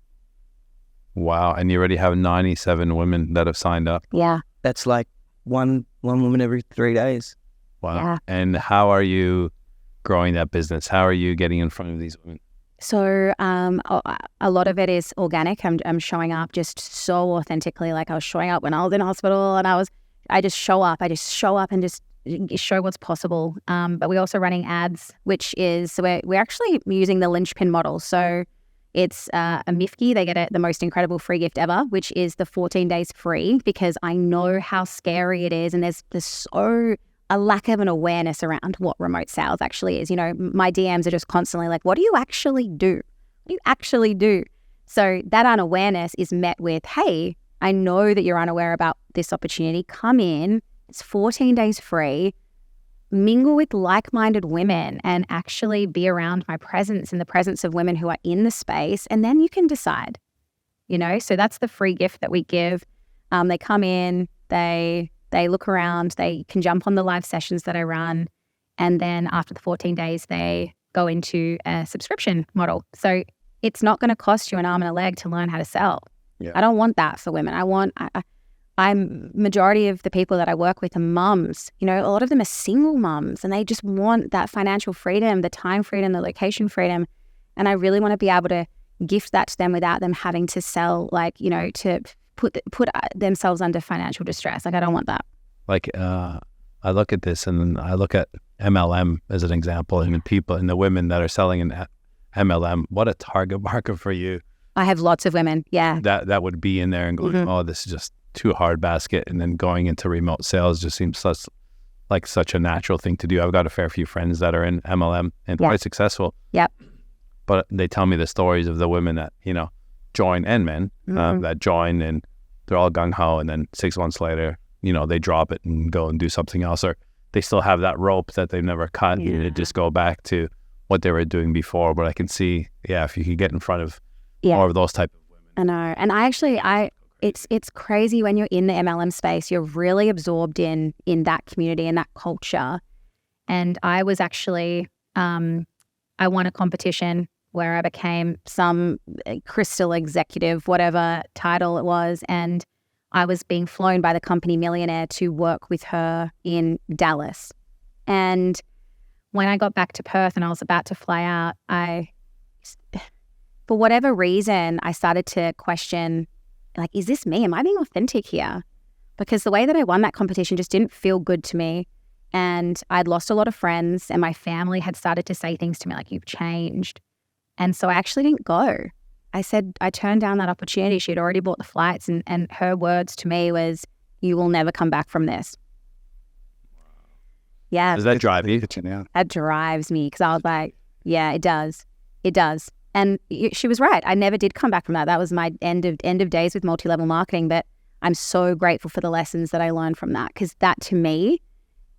Wow. And you already have 97 women that have signed up. Yeah. That's like one woman every 3 days. Wow. Yeah. And how are you growing that business? How are you getting in front of these women? So a lot of it is organic. I'm showing up just so authentically. Like I was showing up when I was in hospital, and I just show up. I just show up and just show what's possible. But we're also running ads, which is, so we're actually using the linchpin model. So it's a Mifki. They get the most incredible free gift ever, which is the 14 days free, because I know how scary it is. And there's so a lack of an awareness around what remote sales actually is. My DMs are just constantly like, what do you actually do? What do you actually do? So that unawareness is met with, hey, I know that you're unaware about this opportunity. Come in It's 14 days free. Mingle with like-minded women and actually be around my presence and the presence of women who are in the space. And then you can decide, so that's the free gift that we give. They come in, they look around, they can jump on the live sessions that I run. And then after the 14 days, they go into a subscription model. So it's not going to cost you an arm and a leg to learn how to sell. Yeah. I don't want that for women. I'm majority of the people that I work with are mums. A lot of them are single mums and they just want that financial freedom, the time freedom, the location freedom. And I really want to be able to gift that to them without them having to sell, to put themselves under financial distress. I don't want that. I look at this and then I look at MLM as an example, and the women that are selling in MLM, what a target market for you. I have lots of women, yeah. That would be in there and going, oh, this is just too hard basket. And then going into remote sales just seems such a natural thing to do. I've got a fair few friends that are in MLM and quite successful. Yep. But they tell me the stories of the women that, join, and men that join, and they're all gung-ho, and then 6 months later, they drop it and go and do something else, or they still have that rope that they've never cut and they just go back to what they were doing before. But I can see, if you could get in front of more of those type of women. I know. And it's crazy when you're in the MLM space, you're really absorbed in that community and that culture. And I was actually, I won a competition where I became some crystal executive, whatever title it was. And I was being flown by the company Millionaire to work with her in Dallas. And when I got back to Perth and I was about to fly out, for whatever reason, I started to question, is this me? Am I being authentic here? Because the way that I won that competition just didn't feel good to me. And I'd lost a lot of friends and my family had started to say things to me like, you've changed. And so I actually didn't go. I turned down that opportunity. She had already bought the flights and her words to me was, you will never come back from this. Yeah. Does that drive you? That drives me because I was like, yeah, it does. It does. And she was right. I never did come back from that. That was my end of days with multi-level marketing. But I'm so grateful for the lessons that I learned from that, because that to me,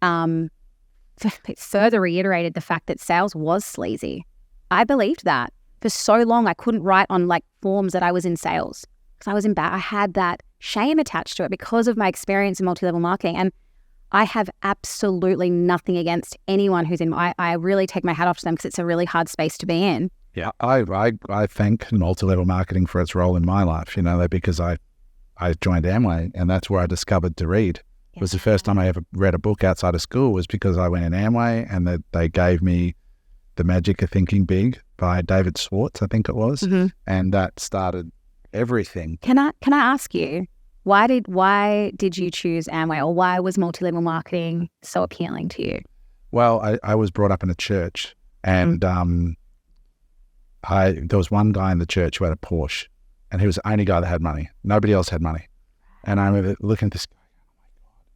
it further reiterated the fact that sales was sleazy. I believed that. For so long, I couldn't write on forms that I was in sales because I was I had that shame attached to it because of my experience in multi-level marketing. And I have absolutely nothing against anyone who's in. I really take my hat off to them because it's a really hard space to be in. Yeah, I thank multi-level marketing for its role in my life. Because I joined Amway, and that's where I discovered to read. It was the first time I ever read a book outside of school. Was because I went in Amway, and they gave me The Magic of Thinking Big by David Schwartz, I think it was, and that started everything. Can I ask you, why did you choose Amway, or why was multi-level marketing so appealing to you? Well, I was brought up in a church, and there was one guy in the church who had a Porsche, and he was the only guy that had money. Nobody else had money. And I remember looking at this guy,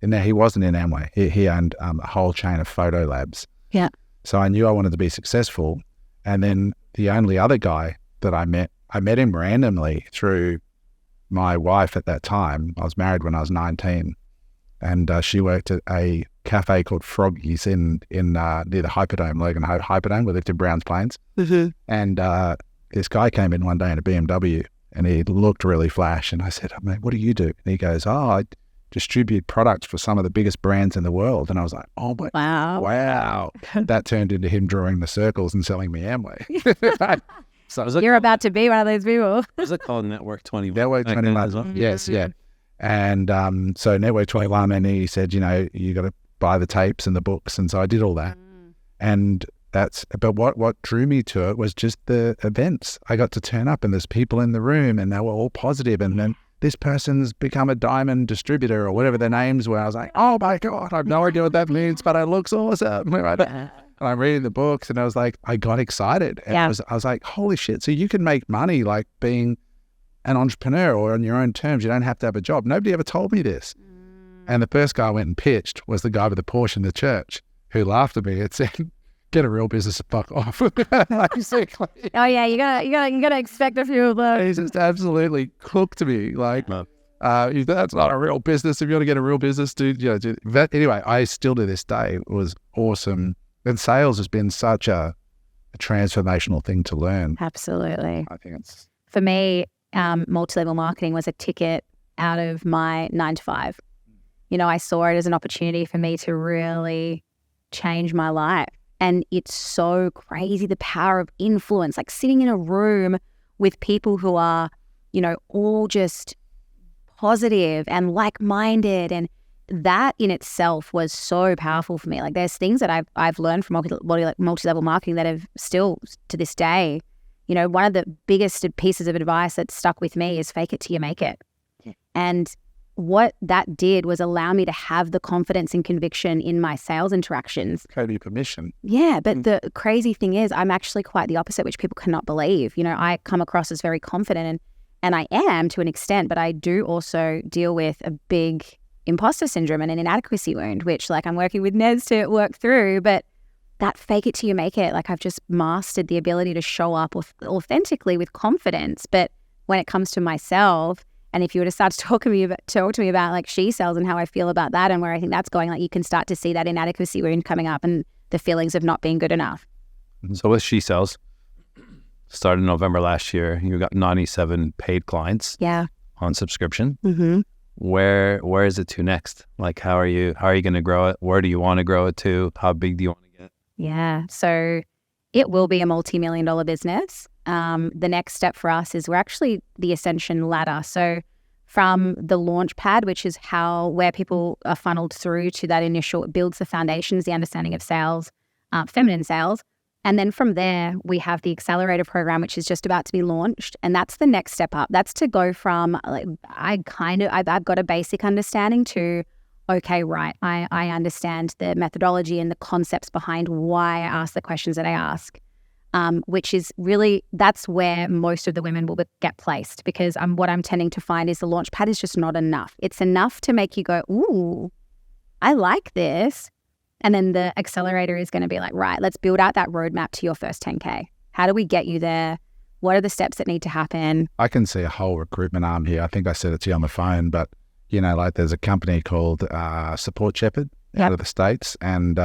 and now he wasn't in Amway. He owned a whole chain of photo labs. Yeah. So I knew I wanted to be successful. And then the only other guy that I met him randomly through my wife at that time. I was married when I was 19, and she worked at a cafe called Froggy's in near the Hyperdome, Logan Hyperdome, where they did Browns Plains. And this guy came in one day in a BMW, and he looked really flash. And I said, "Oh, mate, what do you do?" And he goes, "Oh, I distribute products for some of the biggest brands in the world." And I was like, "Oh, my, wow." That turned into him drawing the circles and selling me Amway. So you're about to be one of those people. Was it called Network 21? Network 21. Well? Yes, yeah. And so Network 21, and he said, you got to buy the tapes and the books. And so I did all that. And but what drew me to it was just the events. I got to turn up and there's people in the room and they were all positive. And then this person's become a diamond distributor or whatever their names were. I was like, oh my God, I have no idea what that means, but it looks awesome. And I'm reading the books and I was like, I got excited. And I was like, holy shit. So you can make money like being an entrepreneur or on your own terms. You don't have to have a job. Nobody ever told me this. And the first guy I went and pitched was the guy with the Porsche in the church who laughed at me and said, get a real business and fuck off. Basically. Oh yeah, you gotta expect a few of those. He just absolutely cooked me. That's not a real business. If you want to get a real business, do that. Anyway, I still to this day, it was awesome. And sales has been such a transformational thing to learn. Absolutely. I think it's... For me, multi-level marketing was a ticket out of my 9 to 5. I saw it as an opportunity for me to really change my life. And it's so crazy, the power of influence, like sitting in a room with people who are, all just positive and like-minded. And that in itself was so powerful for me. Like there's things that I've learned from multi-level marketing that have still to this day, one of the biggest pieces of advice that stuck with me is fake it till you make it. Yeah. And what that did was allow me to have the confidence and conviction in my sales interactions. Kirby permission. Yeah, but the crazy thing is I'm actually quite the opposite, which people cannot believe. I come across as very confident and I am to an extent, but I do also deal with a big imposter syndrome and an inadequacy wound, which I'm working with Nez to work through. But that fake it till you make it, I've just mastered the ability to show up authentically with confidence. But when it comes to myself, and if you were to start to talk to me about she sells and how I feel about that and where I think that's going, you can start to see that inadequacy wound coming up and the feelings of not being good enough. So with She Sells, started in November last year, you got 97 paid clients on subscription. Mm-hmm. Where is it to next? How are you going to grow it? Where do you want to grow it to? How big do you want to get? Yeah. So it will be a multi-million-dollar business. The next step for us is we're actually the ascension ladder. So from the launch pad, which is where people are funneled through to that initial, it builds the foundations, the understanding of sales, feminine sales. And then from there, we have the accelerator program, which is just about to be launched. And that's the next step up. That's to go from I've got a basic understanding to, okay, right, I understand the methodology and the concepts behind why I ask the questions that I ask. Which is really, that's where most of the women will get placed, because what I'm tending to find is the launch pad is just not enough. It's enough to make you go, ooh, I like this. And then the accelerator is going to be right, let's build out that roadmap to your first 10K. How do we get you there? What are the steps that need to happen? I can see a whole recruitment arm here. I think I said it to you on the phone, but there's a company called Support Shepherd out of the States, and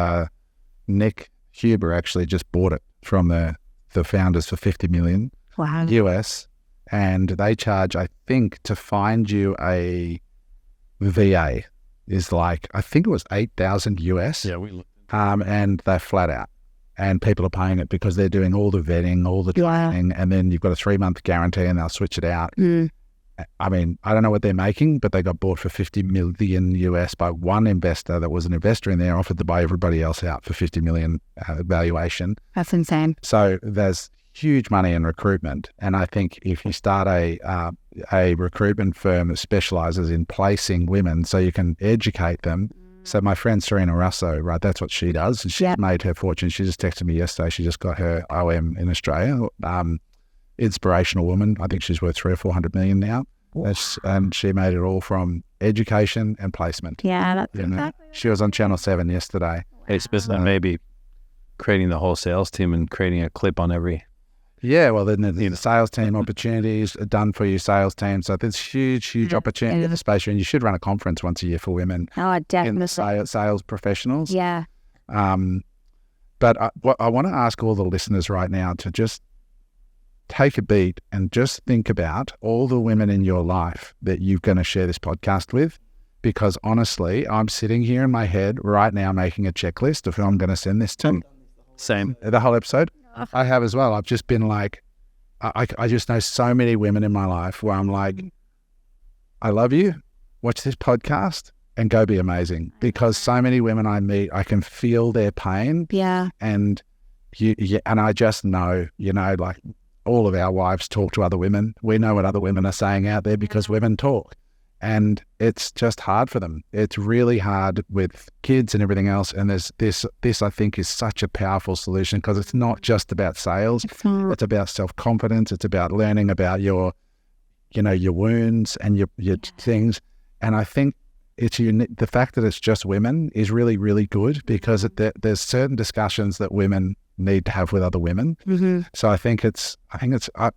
Nick Huber actually just bought it from the founders for $50 million US, and they charge, I think, to find you a VA is I think it was $8,000 US. Yeah, we and they're flat out, and people are paying it because they're doing all the vetting, all the training, and then you've got a 3-month guarantee, and they'll switch it out. I mean, I don't know what they're making, but they got bought for $50 million US by one investor that was an investor in there, offered to buy everybody else out for $50 million valuation. That's insane. So there's huge money in recruitment. And I think if you start a recruitment firm that specializes in placing women so you can educate them. So my friend Serena Russo, right, that's what she does. She's made her fortune. She just texted me yesterday. She just got her OM in Australia. Inspirational woman. I think she's worth $300 or $400 million now. And she made it all from education and placement. Yeah, that's exactly. She was on Channel 7 yesterday. Hey, maybe creating the whole sales team and creating a clip on every. Yeah, well, then the sales team opportunities are done for your sales team. So there's huge opportunity in the space. And you should run a conference once a year for women. Oh, definitely. Sales professionals. Yeah. But I want to ask all the listeners right now to just take a beat and just think about all the women in your life that you're going to share this podcast with. Because honestly, I'm sitting here in my head right now making a checklist of who I'm going to send this to. Same. The whole episode. I have as well. I've just been I just know so many women in my life where I'm I love you, watch this podcast and go be amazing. Because so many women I meet, I can feel their pain. Yeah. And and I just know, all of our wives talk to other women. We know what other women are saying out there because women talk. And it's just hard for them. It's really hard with kids and everything else. And there's this I think is such a powerful solution because it's not just about sales. It's about self-confidence. It's about learning about your wounds and your things. And I think it's unique. The fact that it's just women is really, really good because there's certain discussions that women need to have with other women. Mm-hmm. So I think it's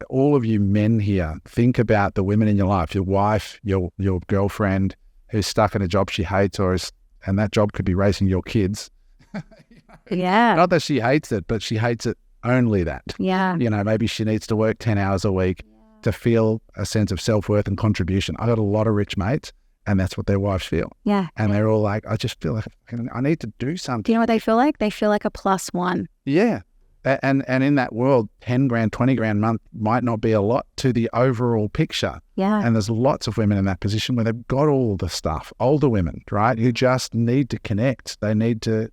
all of you men here, think about the women in your life, your wife, your girlfriend who's stuck in a job she hates, and that job could be raising your kids. Yeah. Not that she hates it, but she hates it only that. Yeah. Maybe she needs to work 10 hours a week to feel a sense of self-worth and contribution. I got a lot of rich mates, and that's what their wives feel. Yeah. And they're all like, I just feel like I need to do Do something. you know what they feel like? They feel like a +1. Yeah. And in that world, 10 grand, 20 grand a month might not be a lot to the overall picture. Yeah. And there's lots of women in that position where they've got all the stuff, older women, right, who just need to connect. They need to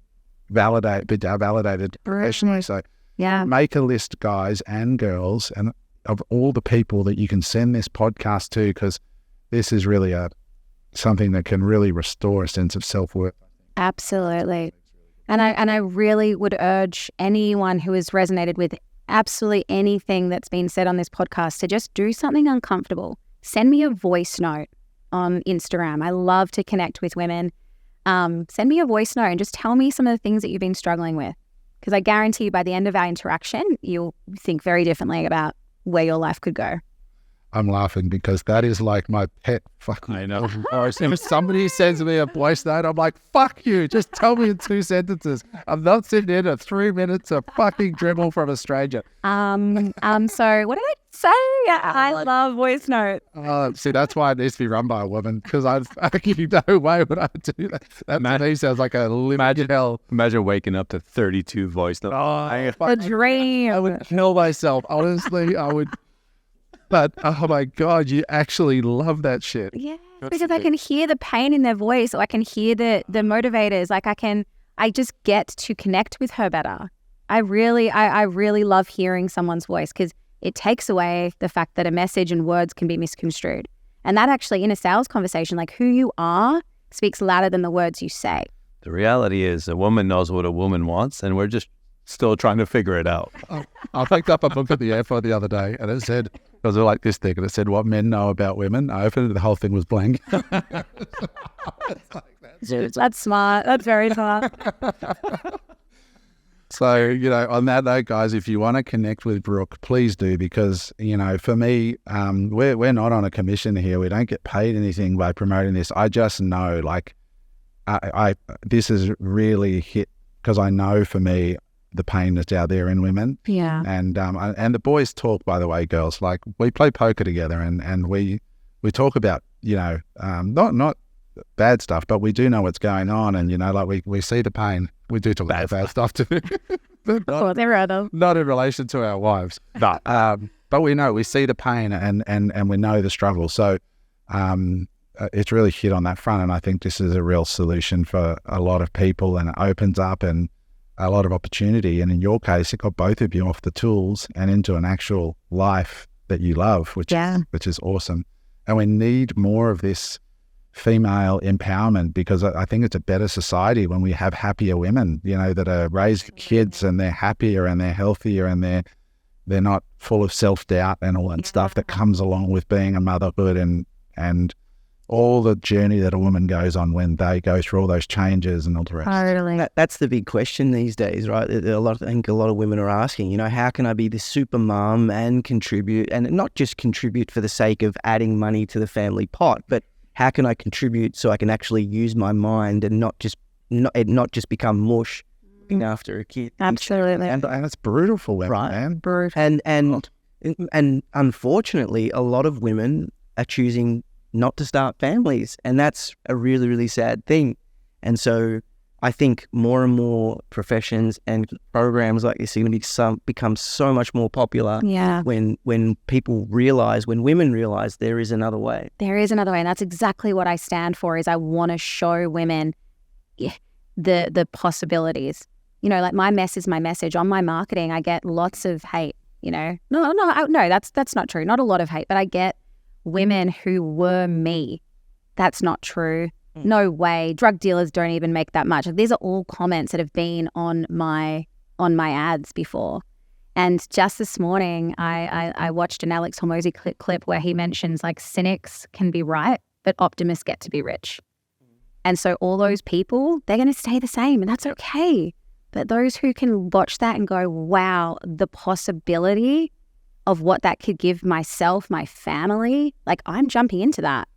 be validated professionally. So Yeah. make a list, guys and girls, and of all the people that you can send this podcast to, because this is really something that can really restore a sense of self-worth. Absolutely. And I really would urge anyone who has resonated with absolutely anything that's been said on this podcast to just do something uncomfortable. Send me a voice note on Instagram. I love to connect with women. Send me a voice note and just tell me some of the things that you've been struggling with. Because I guarantee you by the end of our interaction, you'll think very differently about where your life could go. I'm laughing because that is like my pet fucking. I know. Or if somebody sends me a voice note, I'm like, fuck you. Just tell me in 2 sentences. I'm not sitting in 3 minutes of fucking dribble from a stranger. So what did I say? I love voice notes. See, that's why it needs to be run by a woman, because I fucking no way would I do that. That to me sounds like a living hell. Imagine waking up to 32 voice notes. A dream. I would kill myself. Honestly, I would. But, oh my God, you actually love that shit. Yeah, because I can hear the pain in their voice, or I can hear the motivators. Like I just get to connect with her better. I really love hearing someone's voice, because it takes away the fact that a message and words can be misconstrued. And that actually, in a sales conversation, like who you are speaks louder than the words you say. The reality is a woman knows what a woman wants, and we're just still trying to figure it out. I picked up a book at the airport the other day, and it said, because I like this thing, and it said, what men know about women. I opened it, the whole thing was blank. That's smart. That's very smart. So, on that note, guys, if you want to connect with Brooke, please do, because, for me, we're not on a commission here. We don't get paid anything by promoting this. I just know, like, this has really hit, because I know for me, the pain that's out there in women. Yeah. And the boys talk, by the way, girls, like we play poker together and we talk about, not bad stuff, but we do know what's going on. And, like we see the pain. We do talk about bad stuff too. Not in relation to our wives. But we see the pain and we know the struggle. So it's really hit on that front. And I think this is a real solution for a lot of people, and it opens up and a lot of opportunity. And in your case, it got both of you off the tools and into an actual life that you love, which is awesome. And we need more of this female empowerment, because I think it's a better society when we have happier women, that are raising kids and they're happier and they're healthier and they're not full of self-doubt and all that stuff that comes along with being a motherhood and all the journey that a woman goes on when they go through all those changes and all the rest. Totally. That's the big question these days, right? I think a lot of women are asking, how can I be this super mom and contribute, and not just contribute for the sake of adding money to the family pot, but how can I contribute so I can actually use my mind and not just become mush looking after a kid? Absolutely. And it's brutal for women, right? Man. Brutal. And unfortunately, a lot of women are choosing not to start families, and that's a really, really sad thing. And so I think more and more professions and programs like this are going to become so much more popular. Yeah. When women realize there is another way. There is another way, and that's exactly what I stand for. Is I want to show women the possibilities. Like my mess is my message. On my marketing, I get lots of hate. No, that's not true. Not a lot of hate, but I get women who were me. That's not true. No way. Drug dealers don't even make that much. These are all comments that have been on my ads before. And just this morning, I watched an Alex Hormozy clip where he mentions like cynics can be right, but optimists get to be rich. And so all those people, they're going to stay the same, and that's okay. But those who can watch that and go, wow, the possibility of what that could give myself, my family, like I'm jumping into that.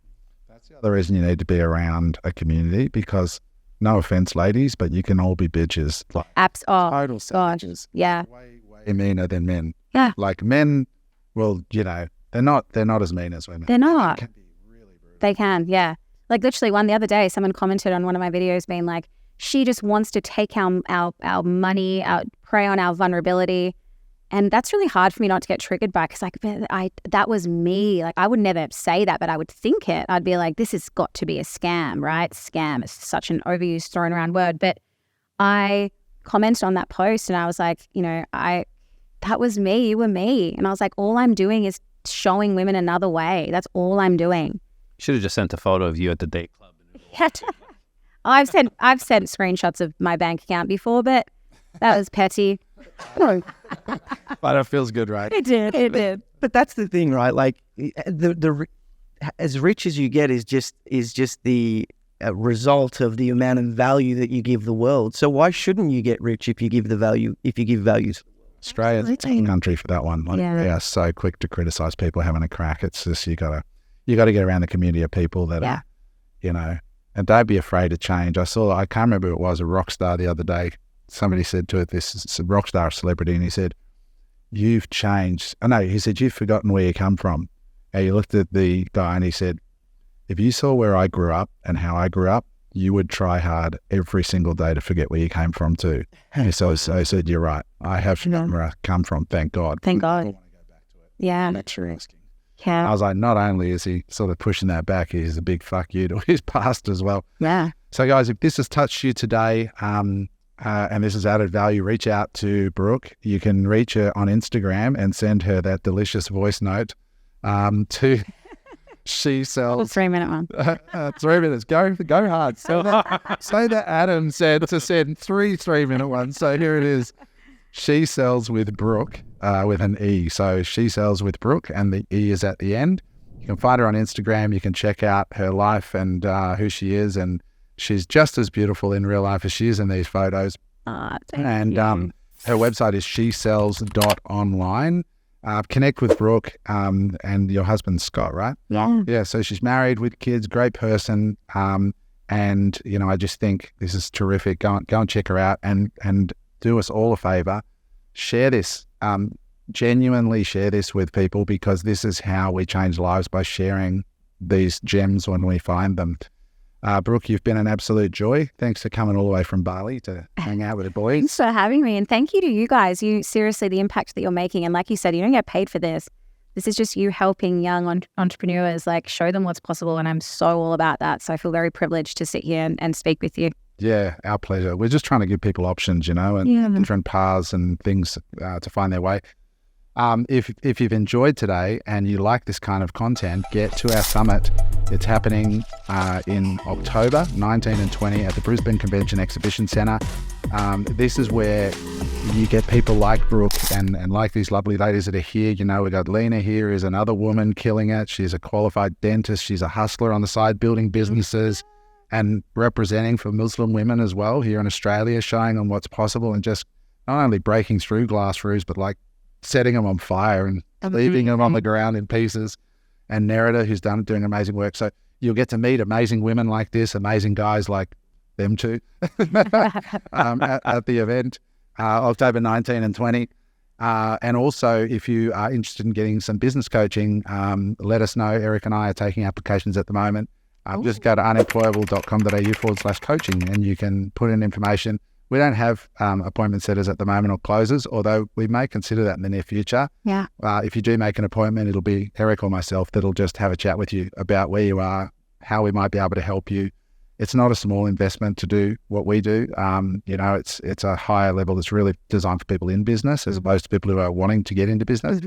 That's the other reason you need to be around a community, because no offense, ladies, but you can all be bitches. Like total savages. Yeah. Way meaner than men. Yeah. Like men, well, you know, they're not as mean as women. They're not. They can be really brutal. They can, yeah. Like literally the other day, someone commented on one of my videos being like, she just wants to take our money, prey on our vulnerability. And that's really hard for me not to get triggered by, because like that was me. Like I would never say that, but I would think it. I'd be like, this has got to be a scam, right? Scam is such an overused, thrown around word. But I commented on that post and I was like, you know, that was me, you were me. And I was like, all I'm doing is showing women another way. That's all I'm doing. Should have just sent a photo of you at the date club. I've sent screenshots of my bank account before, but that was petty. But it feels good, right? It did. But that's the thing, right? Like the as rich as you get is just the result of the amount of value that you give the world. So why shouldn't you get rich if you give value to the world? Australia's a tough country for that one. Like, Yeah. We are so quick to criticize people having a crack. It's just you gotta get around the community of people that are, you know, and don't be afraid to change. I can't remember who it was, a rock star the other day. Somebody said to it, this rock star celebrity, and he said, "You've changed." Oh no, he said, "You've forgotten where you come from." And he looked at the guy and he said, "If you saw where I grew up and how I grew up, you would try hard every single day to forget where you came from too." And so I said, "You're right. I have forgotten where I come from. Thank God." Thank I God. don't want to go back to it. Yeah. That's true. Asking. I Yeah. was like, not only is he sort of pushing that back, he's a big fuck you to his past as well. Yeah. So guys, if this has touched you today, and this has added value, reach out to Brooke. You can reach her on Instagram and send her that delicious voice note to She Sells. 3-minute one. 3 minutes. Go hard. Say that Adam said to send 3-minute ones. So here it is. She Sells with Brooke, with an E. So She Sells with Brooke, and the E is at the end. You can find her on Instagram. You can check out her life and who she is. And she's just as beautiful in real life as she is in these photos. Thank you. Her website is shesells.online. Connect with Brooke and your husband, Scott, right? Yeah. Yeah, so she's married with kids, great person. And, you know, I just think this is terrific. Go and check her out and do us all a favor. Share this. Genuinely share this with people, because this is how we change lives, by sharing these gems when we find them. Brooke, you've been an absolute joy. Thanks for coming all the way from Bali to hang out with the boys. Thanks for having me. And thank you to you guys. Seriously, the impact that you're making. And like you said, you don't get paid for this. This is just you helping young entrepreneurs, like show them what's possible. And I'm so all about that. So I feel very privileged to sit here and speak with you. Yeah, our pleasure. We're just trying to give people options, you know, and different paths and things to find their way. If you've enjoyed today and you like this kind of content, get to our summit. It's happening in October 19 and 20 at the Brisbane Convention Exhibition Centre. This is where you get people like Brooke and like these lovely ladies that are here. You know, we got Lena here, is another woman killing it. She's a qualified dentist. She's a hustler on the side, building businesses and representing for Muslim women as well here in Australia, showing them what's possible and just not only breaking through glass roofs, but like setting them on fire and leaving them on the ground in pieces. And Nerida, who's doing amazing work. So you'll get to meet amazing women like this, amazing guys like them too, at the event, October 19 and 20. And also, if you are interested in getting some business coaching, let us know. Eric and I are taking applications at the moment. Just go to unemployable.com.au/coaching and you can put in information. We don't have appointment setters at the moment or closers, although we may consider that in the near future. Yeah. If you do make an appointment, it'll be Eric or myself that'll just have a chat with you about where you are, how we might be able to help you. It's not a small investment to do what we do. You know, it's a higher level that's really designed for people in business as opposed to people who are wanting to get into business.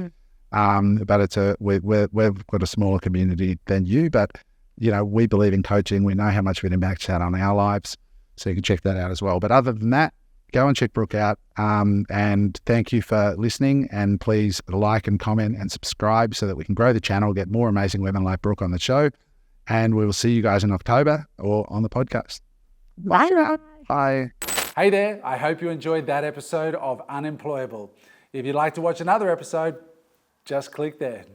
But we've got a smaller community than you, but you know, we believe in coaching. We know how much of an impact it's had on our lives. So you can check that out as well. But other than that, go and check Brooke out. And thank you for listening. And please like and comment and subscribe so that we can grow the channel, get more amazing women like Brooke on the show. And we will see you guys in October or on the podcast. Bye. Bye. Hey there, I hope you enjoyed that episode of Unemployable. If you'd like to watch another episode, just click there.